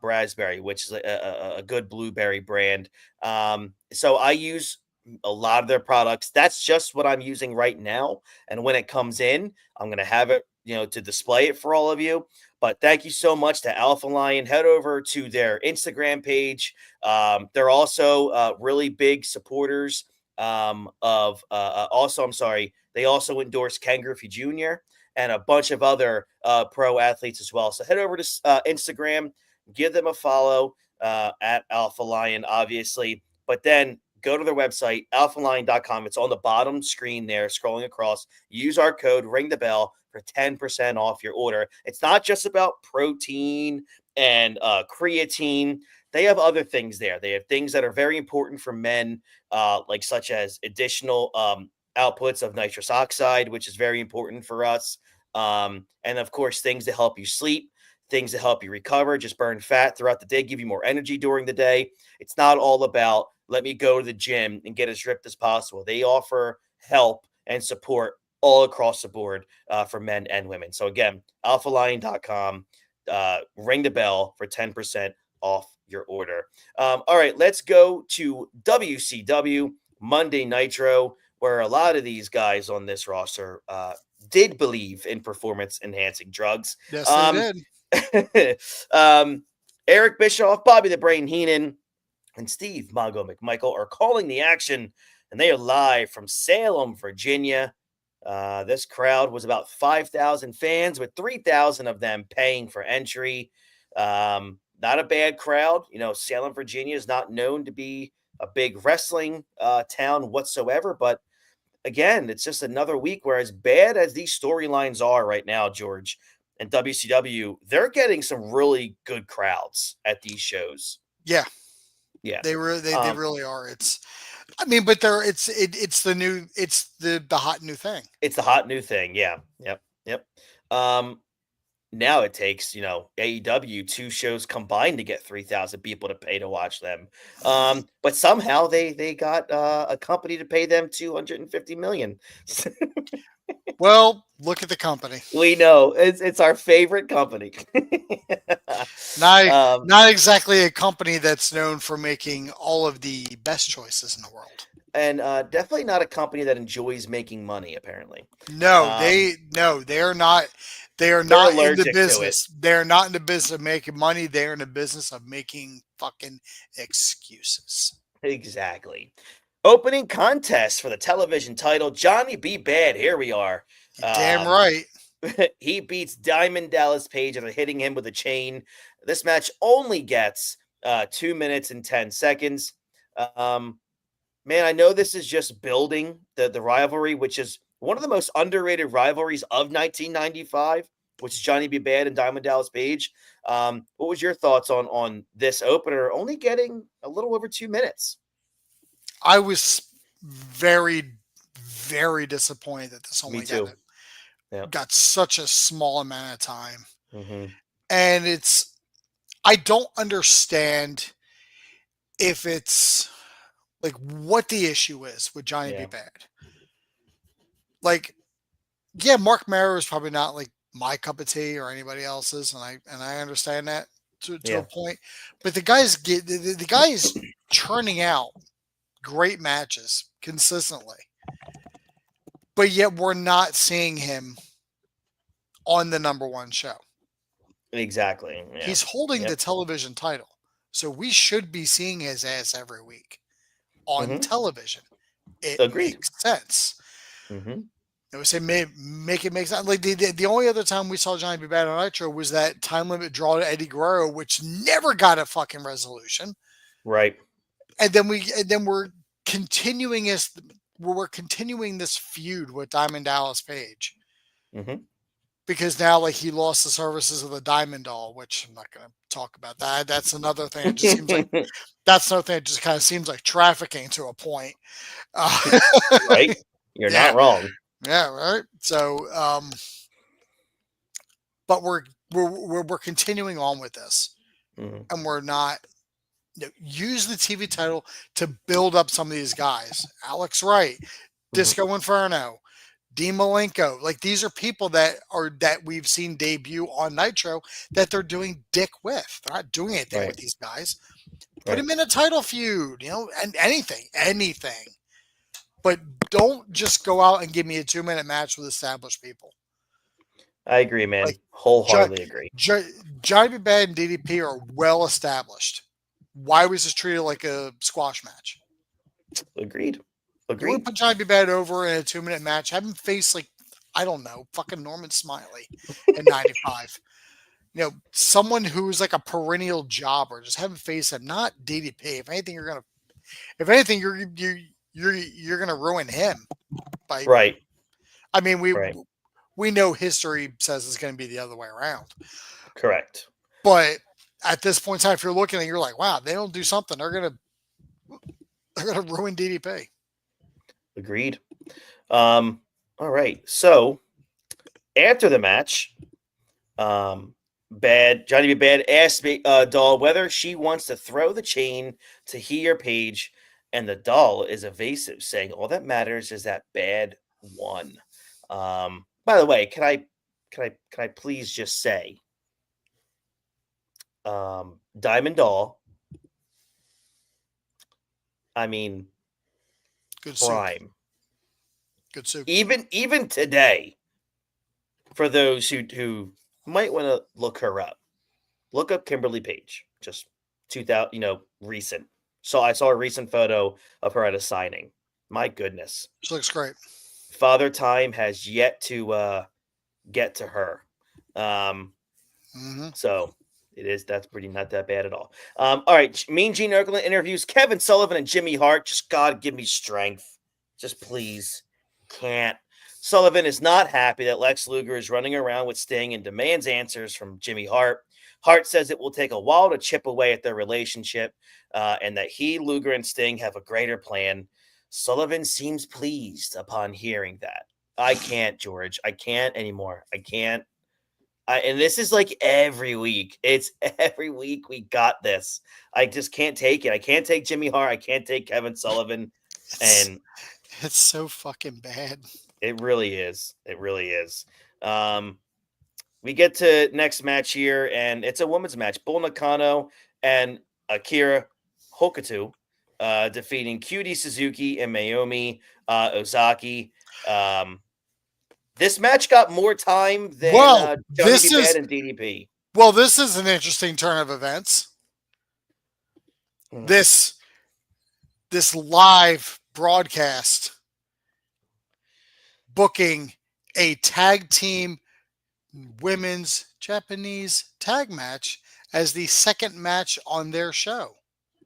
raspberry, which is a good blueberry brand. So I use a lot of their products. That's just what I'm using right now. And when it comes in, I'm going to have it, to display it for all of you. But thank you so much to Alpha Lion. Head over to their Instagram page. They're also really big supporters also, I'm sorry, they also endorse Ken Griffey Jr. and a bunch of other pro athletes as well. So head over to Instagram, give them a follow at Alpha Lion, obviously. But then go to their website, alphalion.com. It's on the bottom screen there, scrolling across. Use our code, Ring the Bell, for 10% off your order. It's not just about protein and creatine. They have other things there. They have things that are very important for men, like such as additional outputs of nitrous oxide, which is very important for us. And of course, things to help you sleep, things to help you recover, just burn fat throughout the day, give you more energy during the day. It's not all about let me go to the gym and get as ripped as possible. They offer help and support all across the board for men and women. So again, alphalion.com, ring the bell for 10% off your order. All right, let's go to WCW Monday Nitro, where a lot of these guys on this roster did believe in performance enhancing drugs. Yes, they did. Eric Bischoff, Bobby the Brain Heenan, and Steve Mongo McMichael are calling the action, and they are live from Salem, Virginia. This crowd was about 5,000 fans, with 3,000 of them paying for entry. Not a bad crowd. Salem, Virginia is not known to be a big wrestling town whatsoever. But again, it's just another week where, as bad as these storylines are right now, George, and WCW, they're getting some really good crowds at these shows. Yeah. Yeah. They really are. But it's the hot new thing. It's the hot new thing. Yeah. Yep. Now it takes, AEW 2 shows combined to get 3,000 people to pay to watch them. But somehow they got a company to pay them $250 million. Well, look at the company. We know it's our favorite company. Not exactly a company that's known for making all of the best choices in the world. And definitely not a company that enjoys making money, apparently. No, they are not. They are not in the business. They're not in the business of making money. They're in the business of making fucking excuses. Exactly. Opening contest for the television title, Johnny B. Bad. Here we are. Damn right. he beats Diamond Dallas Page after hitting him with a chain. This match only gets 2 minutes and 10 seconds. Man, I know this is just building the rivalry, which is one of the most underrated rivalries of 1995, which is Johnny B. Bad and Diamond Dallas Page. What was your thoughts on this opener only getting a little over 2 minutes? I was very, very disappointed that this only got such a small amount of time. Mm-hmm. And I don't understand if it's like what the issue is with Johnny B. Bad. Like, yeah, Mark Marrow is probably not like my cup of tea or anybody else's, and I understand that to a point. But the guy is churning out great matches consistently, but yet we're not seeing him on the number one show. Exactly. Yeah. He's holding the television title, so we should be seeing his ass every week on television. It makes sense. Mm-hmm. I would say make it make sense. Like the only other time we saw Johnny B. Bad on Nitro was that time limit draw to Eddie Guerrero, which never got a fucking resolution. Right. And then we're continuing this feud with Diamond Dallas Page. Mm-hmm. Because now, like, he lost the services of the Diamond Doll, which I'm not going to talk about that. That's another thing. It just seems like it just kind of seems like trafficking to a point. Right? You're not wrong. Yeah, right. So, but we're continuing on with this, and we're not use the TV title to build up some of these guys. Alex Wright, Disco Inferno, Dean Malenko. Like, these are people that we've seen debut on Nitro that they're doing dick with. They're not doing anything with these guys. Put him in a title feud, and anything. But don't just go out and give me a 2-minute match with established people. I agree, man. Like, wholeheartedly agree. Johnny B. Bad and DDP are well established. Why was this treated like a squash match? Agreed. You want to put Johnny B. Bad over in a 2-minute match? Have him face, like, I don't know, fucking Norman Smiley in 95. Someone who's like a perennial jobber. Just have him face him, not DDP. If anything, you're gonna ruin him. Right. I mean, we know history says it's going to be the other way around. Correct. But at this point in time, if you're looking at it, you're like, wow, they don't do something, they're gonna ruin DDP. Agreed. All right. So after the match, Johnny B. Bad asked Doll whether she wants to throw the chain to he or Page, and the Doll is evasive, saying all that matters is that Bad won. By the way, can I please just say, Diamond Doll, I mean, good prime. Soup. Good soup. Even today, for those who might want to look her up, look up Kimberly Page. Just 2000, recent. So I saw a recent photo of her at a signing. My goodness, she looks great. Father Time has yet to get to her. So that's pretty not that bad at all. All right. Mean Gene Okerlund interviews Kevin Sullivan and Jimmy Hart. Just God, give me strength. Just please. Can't. Sullivan is not happy that Lex Luger is running around with Sting and demands answers from Jimmy Hart. Hart says it will take a while to chip away at their relationship, and that Luger, and Sting have a greater plan. Sullivan seems pleased upon hearing that. I can't, George. I can't anymore. I can't. And this is like every week. It's every week we got this. I just can't take it. I can't take Jimmy Hart. I can't take Kevin Sullivan. And it's so fucking bad. It really is. It really is. We get to next match here, and it's a women's match. Bull Nakano and Akira Hokuto defeating Cutie Suzuki and Mayumi Ozaki. This match got more time than Johnny B. Bad and DDP. Well, this is an interesting turn of events. This live broadcast booking a tag team women's Japanese tag match as the second match on their show.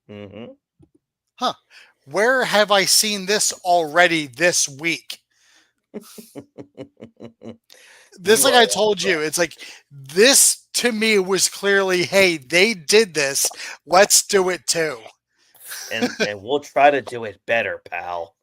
Mm-hmm. Huh. Where have I seen this already this week? This, like I told you, it's like this to me was clearly, hey, they did this. Let's do it too. and we'll try to do it better, pal.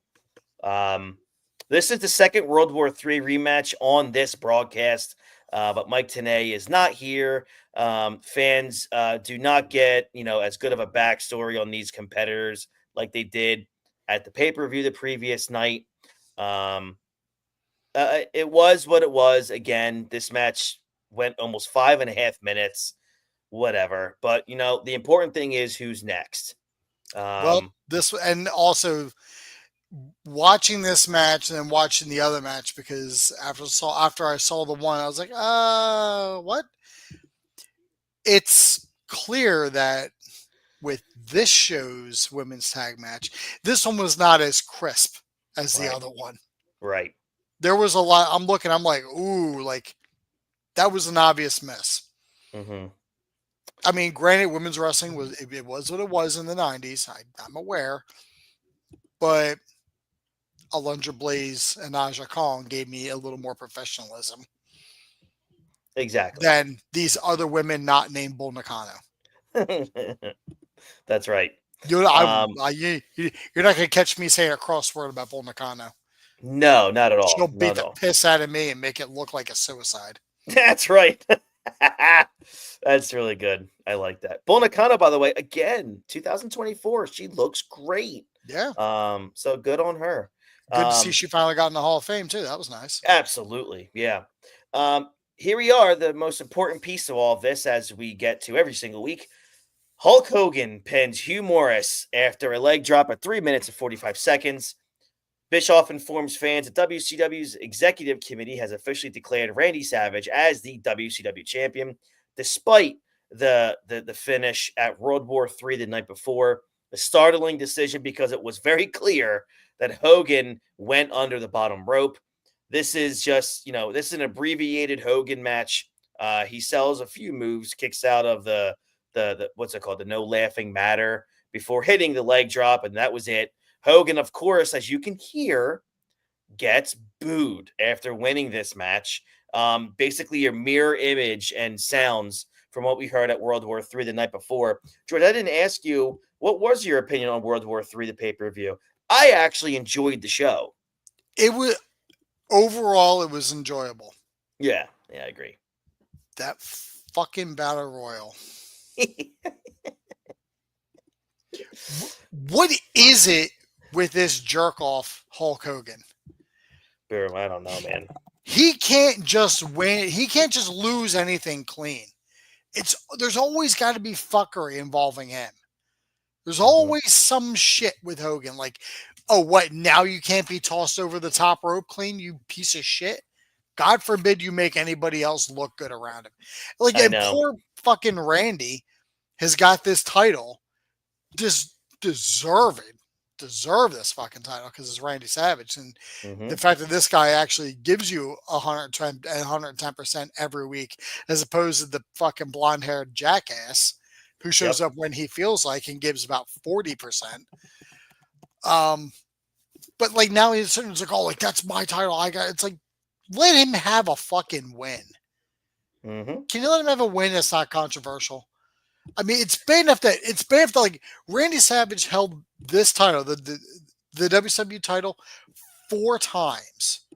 This is the second World War III rematch on this broadcast, but Mike Tenay is not here. Fans do not get as good of a backstory on these competitors like they did at the pay-per-view the previous night. It was what it was. Again, this match went almost 5.5 minutes. Whatever, but the important thing is who's next. This, and also watching this match and then watching the other match, because after I saw the one, I was like, what? It's clear that with this show's women's tag match, this one was not as crisp as the other one. Right. There was a lot. I'm like, ooh, like that was an obvious miss. Mm-hmm. I mean, granted, women's wrestling was what it was in the 90s. I'm aware. But Alundra Blaze and Aja Kong gave me a little more professionalism. Exactly. Than these other women not named Bull Nakano. That's right. You're not going to catch me saying a crossword about Bull Nakano. No, not at all. She'll beat the piss out of me and make it look like a suicide. That's right. That's really good. I like that. Bull Nakano, by the way, again, 2024. She looks great. Yeah. So good on her. Good to see she finally got in the Hall of Fame too. That was nice. Absolutely. Yeah. Here we are, the most important piece of all of this, as we get to every single week. Hulk Hogan pins Hugh Morris after a leg drop at 3 minutes and 45 seconds. Bischoff informs fans that WCW's executive committee has officially declared Randy Savage as the WCW champion, despite the finish at World War III the night before. A startling decision because it was very clear that Hogan went under the bottom rope. This is just, this is an abbreviated Hogan match. He sells a few moves, kicks out of the what's it called? The no laughing matter before hitting the leg drop. And that was it. Hogan, of course, as you can hear, gets booed after winning this match. Basically a mirror image and sounds from what we heard at World War III the night before. George, I didn't ask you, what was your opinion on World War III, the pay-per-view? I actually enjoyed the show. Overall, it was enjoyable. Yeah, I agree. That fucking battle royal. What is it with this jerk off Hulk Hogan? I don't know, man. He can't just win. He can't just lose anything clean. There's always got to be fuckery involving him. There's always some shit with Hogan. Like, oh, what? Now you can't be tossed over the top rope clean, you piece of shit? God forbid you make anybody else look good around him. Like, and poor fucking Randy has got this title. Just deserve this fucking title because it's Randy Savage. And the fact that this guy actually gives you 110% every week, as opposed to the fucking blonde-haired jackass who shows up when he feels like and gives about 40%. But like now he's like, oh, like that's my title. It's like, let him have a fucking win. Can you let him have a win that's not controversial? I mean, it's bad enough that like Randy Savage held this title, the WCW title, 4 times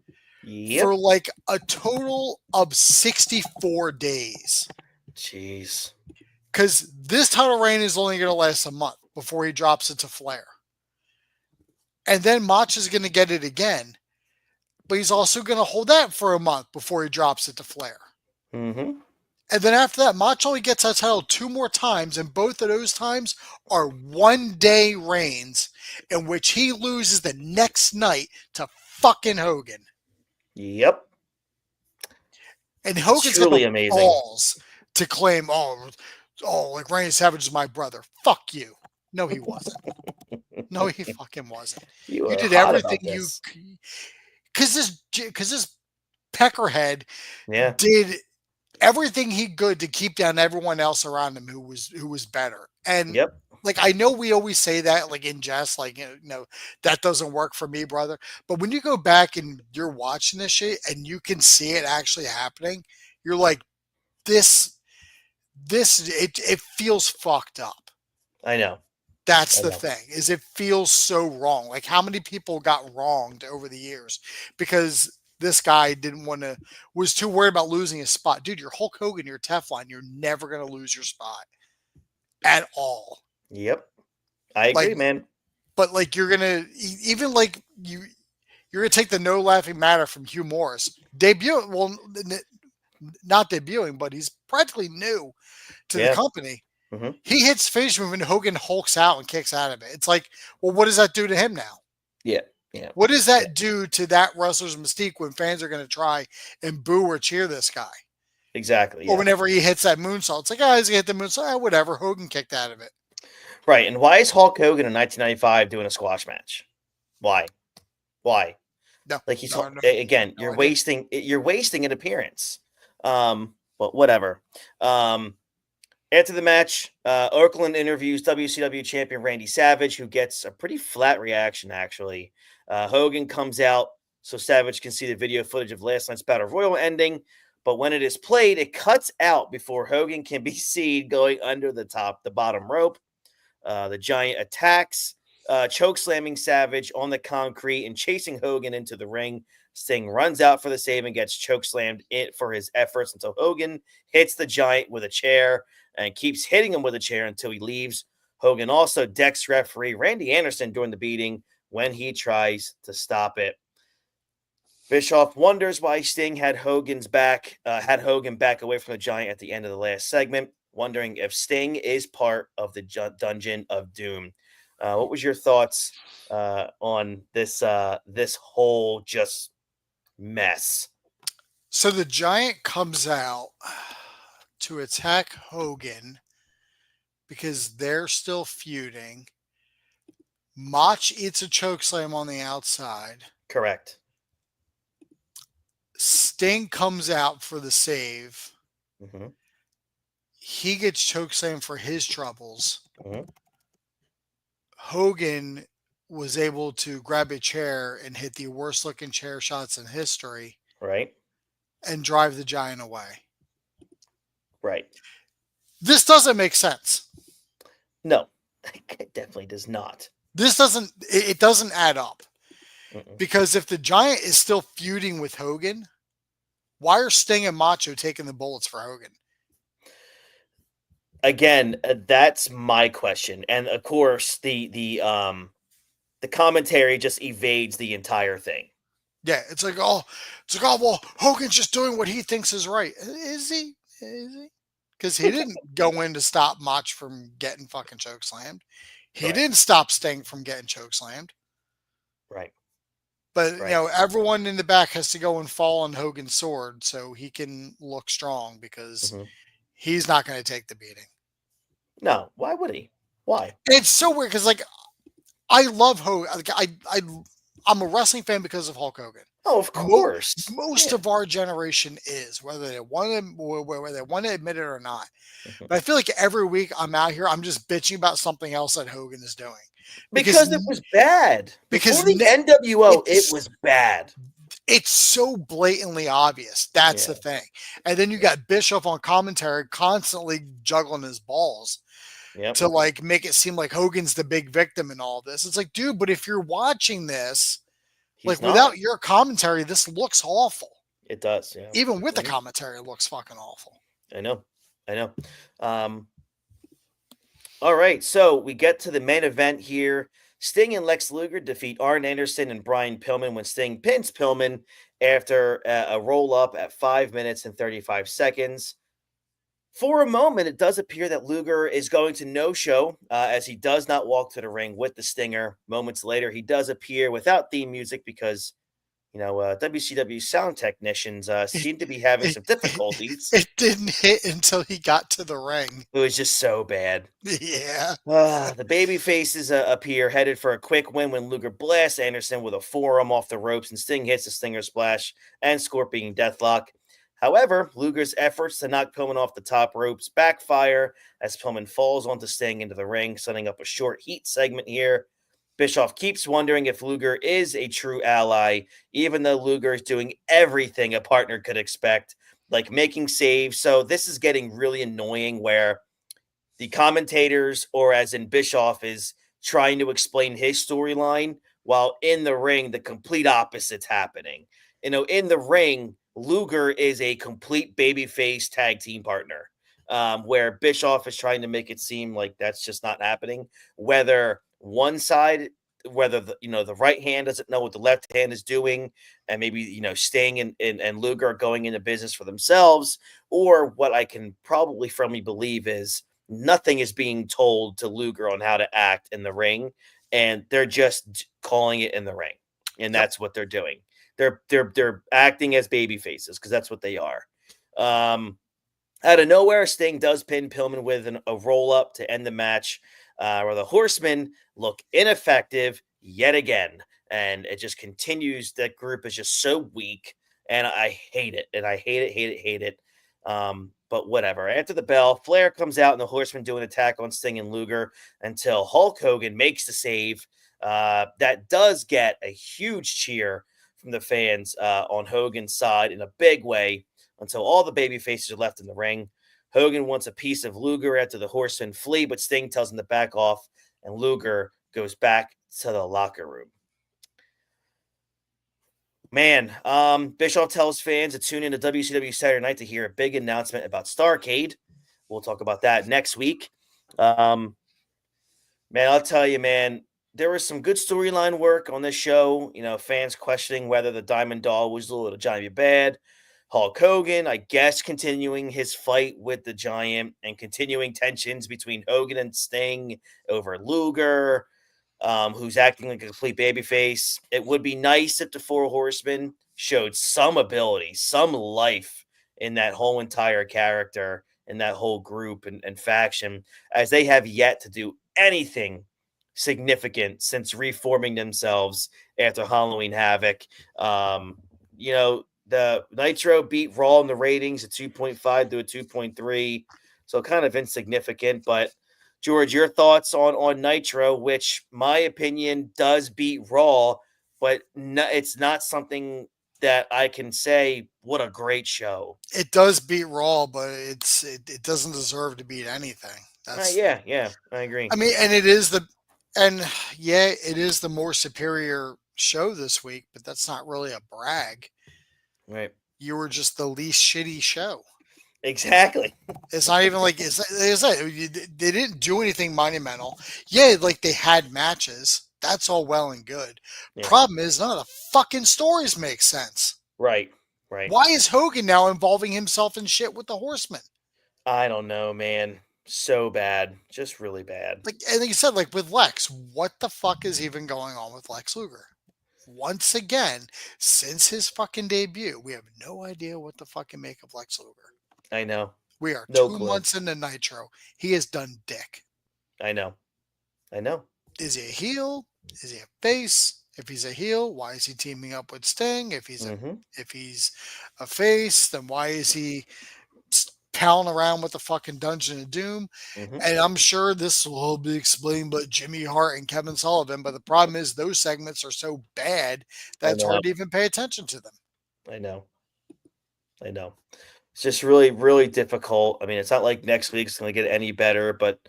for like a total of 64 days. Jeez. Because this title reign is only going to last a month before he drops it to Flair. And then Mach is going to get it again. But he's also going to hold that for a month before he drops it to Flair. And then after that, Mach only gets that title 2 more times. And both of those times are 1-day reigns in which he loses the next night to fucking Hogan. Yep. And Hogan's got the balls to claim, like Randy Savage is my brother. Fuck you. No, he wasn't. No, he fucking wasn't. You did everything you... Because this peckerhead did everything he could to keep down everyone else around him who was better. And Yep. like, I know we always say that, like, in jest, like, that doesn't work for me, brother. But when you go back and you're watching this shit and you can see it actually happening, you're like, it feels fucked up. I know. That's the thing, is it feels so wrong. Like, how many people got wronged over the years because this guy was too worried about losing his spot. Dude, you're Hulk Hogan, you're Teflon. You're never going to lose your spot at all. Yep. I agree, man. But like, you're going to, even like you're going to take the no laughing matter from Hugh Morris. Not debuting, but he's practically new to the company. Mm-hmm. He hits finish move and Hogan hulks out and kicks out of it. It's like, well, what does that do to him now? Yeah. Yeah. What does that do to that wrestler's mystique when fans are going to try and boo or cheer this guy? Exactly. Or whenever he hits that moonsault, it's like, oh, he's going to hit the moonsault. Whatever. Hogan kicked out of it. Right. And why is Hulk Hogan in 1995 doing a squash match? Why? No. Like, again, you're wasting an appearance. But whatever. After the match, Okerlund interviews WCW champion Randy Savage, who gets a pretty flat reaction, actually. Hogan comes out so Savage can see the video footage of last night's Battle Royal ending, but when it is played, it cuts out before Hogan can be seen going under the bottom rope. The Giant attacks, chokeslamming Savage on the concrete and chasing Hogan into the ring. Sting runs out for the save and gets chokeslammed for his efforts until Hogan hits the Giant with a chair and keeps hitting him with a chair until he leaves. Hogan also decks referee Randy Anderson during the beating when he tries to stop it. Bischoff wonders why Sting had Hogan back away from the Giant at the end of the last segment, wondering if Sting is part of the Dungeon of Doom. What was your thoughts on this whole just mess? So the Giant comes out to attack Hogan because they're still feuding. Mach eats a chokeslam on the outside. Correct. Sting comes out for the save. Mm-hmm. He gets chokeslam for his troubles. Mm-hmm. Hogan was able to grab a chair and hit the worst looking chair shots in history. Right. And drive the Giant away. Right. This doesn't make sense. No, it definitely does not. It doesn't add up. Mm-mm. Because if the Giant is still feuding with Hogan, why are Sting and Macho taking the bullets for Hogan? Again, that's my question. And of course, the commentary just evades the entire thing. Yeah, it's like, well, Hogan's just doing what he thinks is right. Is he? Because he didn't go in to stop Mach from getting fucking chokeslammed. He didn't stop Sting from getting chokeslammed. Right. But, everyone in the back has to go and fall on Hogan's sword so he can look strong because he's not going to take the beating. No, why would he? Why? It's so weird because, like, I love Hogan. Like, I'm a wrestling fan because of Hulk Hogan. Oh, of course. Most of our generation is, whether they want to admit it or not. Mm-hmm. But I feel like every week I'm out here, I'm just bitching about something else that Hogan is doing. Because it was bad. Before the NWO, it was bad. It's so blatantly obvious. That's the thing. And then you got Bischoff on commentary constantly juggling his balls to like make it seem like Hogan's the big victim in all this. It's like, dude, but if you're watching this, without your commentary, this looks awful. It does, yeah. Even with the commentary, it looks fucking awful. I know. All right, so we get to the main event here. Sting and Lex Luger defeat Arn Anderson and Brian Pillman when Sting pins Pillman after a roll-up at 5 minutes and 35 seconds. For a moment, it does appear that Luger is going to no-show as he does not walk to the ring with the Stinger. Moments later, he does appear without theme music because, WCW sound technicians seem to be having some difficulties. It didn't hit until he got to the ring. It was just so bad. Yeah. The baby faces appear, headed for a quick win when Luger blasts Anderson with a forearm off the ropes and Sting hits the Stinger Splash and Scorpion Deathlock. However, Luger's efforts to knock Pillman off the top ropes backfire as Pillman falls onto Sting into the ring, setting up a short heat segment here. Bischoff keeps wondering if Luger is a true ally, even though Luger is doing everything a partner could expect, like making saves. So this is getting really annoying where the commentators, or as in Bischoff, is trying to explain his storyline while in the ring, the complete opposite's happening. In the ring, Luger is a complete babyface tag team partner, where Bischoff is trying to make it seem like that's just not happening. Whether one side, whether the right hand doesn't know what the left hand is doing, and maybe Sting and Luger are going into business for themselves, or what I can probably firmly believe is nothing is being told to Luger on how to act in the ring, and they're just calling it in the ring, and that's what they're doing. They're acting as baby faces because that's what they are. Out of nowhere, Sting does pin Pillman with a roll up to end the match, where the Horsemen look ineffective yet again, and it just continues. That group is just so weak, and I hate it, and I hate it. But whatever. After the bell, Flair comes out, and the Horsemen do an attack on Sting and Luger until Hulk Hogan makes the save. That does get a huge cheer from the fans on Hogan's side in a big way until all the baby faces are left in the ring. Hogan wants a piece of Luger after the Horsemen flee, but Sting tells him to back off, and Luger goes back to the locker room. Man, Bischoff tells fans to tune in to WCW Saturday Night to hear a big announcement about Starrcade. We'll talk about that next week. Man, I'll tell you, man, there was some good storyline work on this show. Fans questioning whether the Diamond Doll was a little Johnny Bad. Hulk Hogan, I guess, continuing his fight with the Giant and continuing tensions between Hogan and Sting over Luger, who's acting like a complete babyface. It would be nice if the Four Horsemen showed some ability, some life in that whole entire character and that whole group and faction, as they have yet to do anything significant since reforming themselves after Halloween Havoc. The Nitro beat Raw in the ratings at 2.5 to a 2.3, so kind of insignificant. But George, your thoughts on Nitro, which my opinion does beat Raw, but it's not something that I can say what a great show. It does beat Raw, but it doesn't deserve to beat anything. Yeah, I agree. I mean, and it is the more superior show this week, but that's not really a brag. Right. You were just the least shitty show. Exactly. It's not even like they didn't do anything monumental. Yeah, like they had matches. That's all well and good. Yeah. Problem is, none of the fucking stories make sense. Right. Why is Hogan now involving himself in shit with the Horsemen? I don't know, man. So bad. Just really bad. Like you said, like with Lex, what the fuck is even going on with Lex Luger? Once again, since his fucking debut, we have no idea what the fucking make of Lex Luger. I know. We are 2 months into Nitro. He has done dick. I know. Is he a heel? Is he a face? If he's a heel, why is he teaming up with Sting? If he's a face, then why is he palling around with the fucking Dungeon of Doom? And I'm sure this will all be explained by Jimmy Hart and Kevin Sullivan, but the problem is those segments are so bad that it's hard to even pay attention to them. I know. It's just really, really difficult. I mean, it's not like next week's going to get any better, but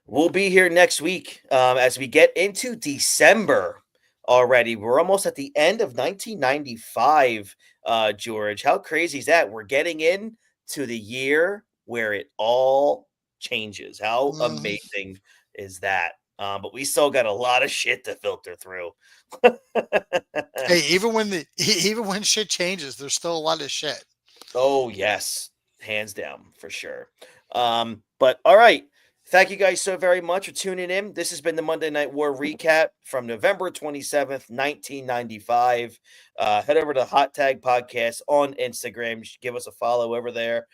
we'll be here next week as we get into December already. We're almost at the end of 1995, George. How crazy is that? We're getting in to the year where it all changes. How amazing is that? But we still got a lot of shit to filter through. Hey, even when shit changes, there's still a lot of shit. Oh yes, hands down for sure. But all right. Thank you guys so very much for tuning in. This has been the Monday Night War recap from November 27th, 1995. Head over to Hot Tag Podcast on Instagram. Give us a follow over there.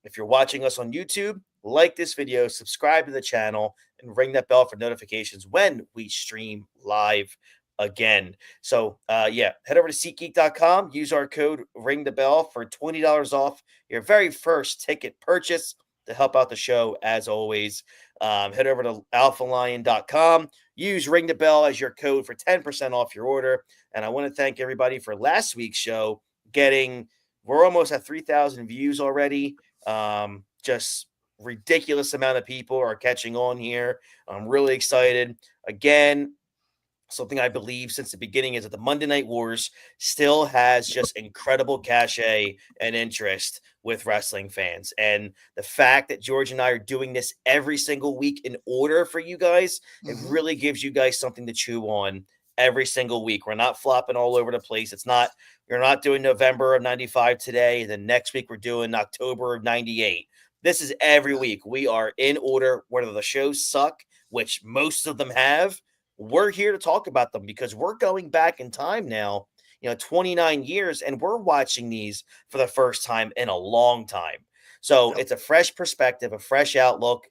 If you're watching us on YouTube, like this video, subscribe to the channel, and ring that bell for notifications when we stream live. again. So head over to SeatGeek.com, use our code Ring the Bell for $20 off your very first ticket purchase to help out the show as always. Head over to alphalion.com, use Ring the Bell as your code for 10% off your order. And I want to thank everybody for last week's show we're almost at 3,000 views already. Just ridiculous amount of people are catching on here. I'm really excited. Again, something I believe since the beginning is that the Monday Night Wars still has just incredible cachet and interest with wrestling fans. And the fact that George and I are doing this every single week in order for you guys, it really gives you guys something to chew on every single week. We're not flopping all over the place. We're not doing November of 95 today. Then next week we're doing October of 98. This is every week. We are in order, whether the shows suck, which most of them have. We're here to talk about them because we're going back in time now, 29 years, and we're watching these for the first time in a long time. So it's a fresh perspective, a fresh outlook,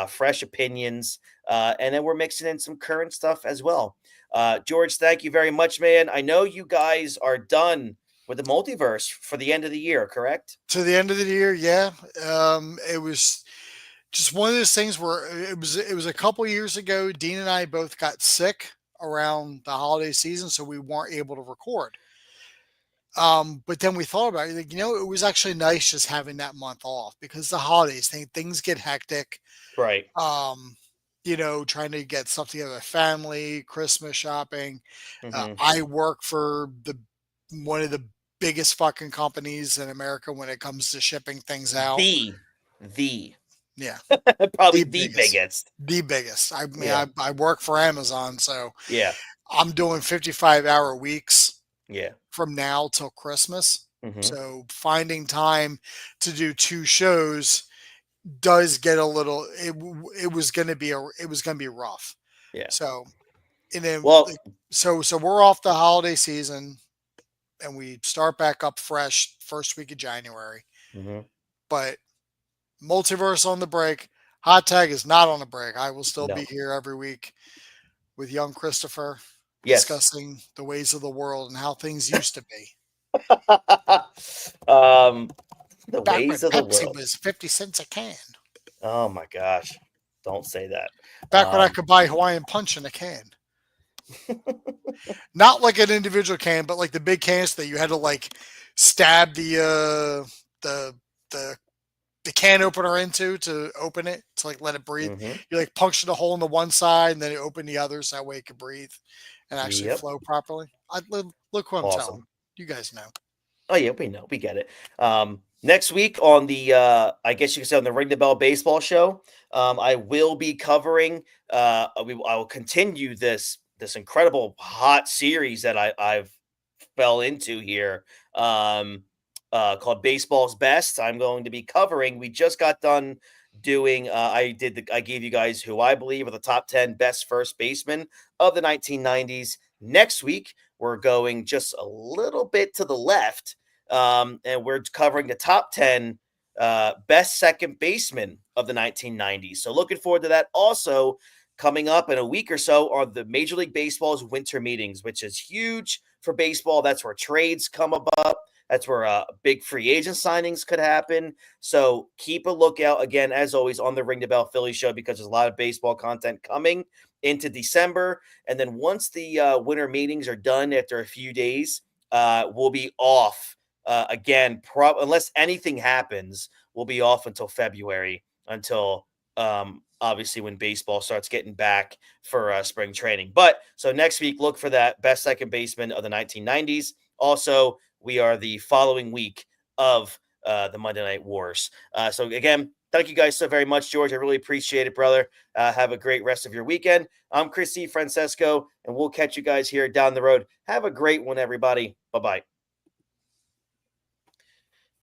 fresh opinions, and then we're mixing in some current stuff as well. George, thank you very much, man. I know you guys are done with the multiverse for the end of the year, correct? To the end of the year, yeah. It was just one of those things where it was a couple years ago. Dean and I both got sick around the holiday season, so we weren't able to record. But then we thought about it, like, it was actually nice just having that month off because the holidays things get hectic. Right. Trying to get stuff together with family, Christmas shopping. I work for one of the biggest fucking companies in America when it comes to shipping things out. Yeah. Probably the biggest. The biggest. I mean, I work for Amazon, so yeah, I'm doing 55-hour weeks. Yeah. From now till Christmas. So finding time to do 2 shows does get a little. It was going to be rough. Yeah. So, and then so we're off the holiday season, and we start back up fresh first week of January. But Multiverse on the break. Hot Tag is not on the break. I will still be here every week with young Christopher discussing the ways of the world and how things used to be. The Back ways when of the Pepsi world was 50 cents a can. Oh my gosh. Don't say that. Back when I could buy Hawaiian Punch in a can. Not like an individual can, but like the big cans that you had to like stab the can opener into to open it, to like let it breathe. You like punctured a hole in the one side and then you open the others, that way it could breathe and actually flow properly. Look who I'm telling. You guys know. Oh yeah, we know. We get it. Next week on the I guess you could say on the Ring the Bell baseball show, I will be covering I will continue this incredible hot series that I've fell into here. Called Baseball's Best. I'm going to be covering. We just got done doing. I gave you guys who I believe are the top 10 best first basemen of the 1990s. Next week we're going just a little bit to the left, and we're covering the top 10 best second basemen of the 1990s. So looking forward to that. Also coming up in a week or so are the Major League Baseball's winter meetings, which is huge for baseball. That's where trades come about. That's where big free agent signings could happen. So keep a lookout, again, as always, on the Ring the Bell Philly show, because there's a lot of baseball content coming into December. And then once the winter meetings are done after a few days, we'll be off again. Unless anything happens, we'll be off until February, until obviously when baseball starts getting back for spring training. But so next week, look for that best second baseman of the 1990s. Also, we are the following week of the Monday Night Wars. So again, thank you guys so very much, George. I really appreciate it, brother. Have a great rest of your weekend. I'm Chris C. Francesco, and we'll catch you guys here down the road. Have a great one, everybody. Bye-bye.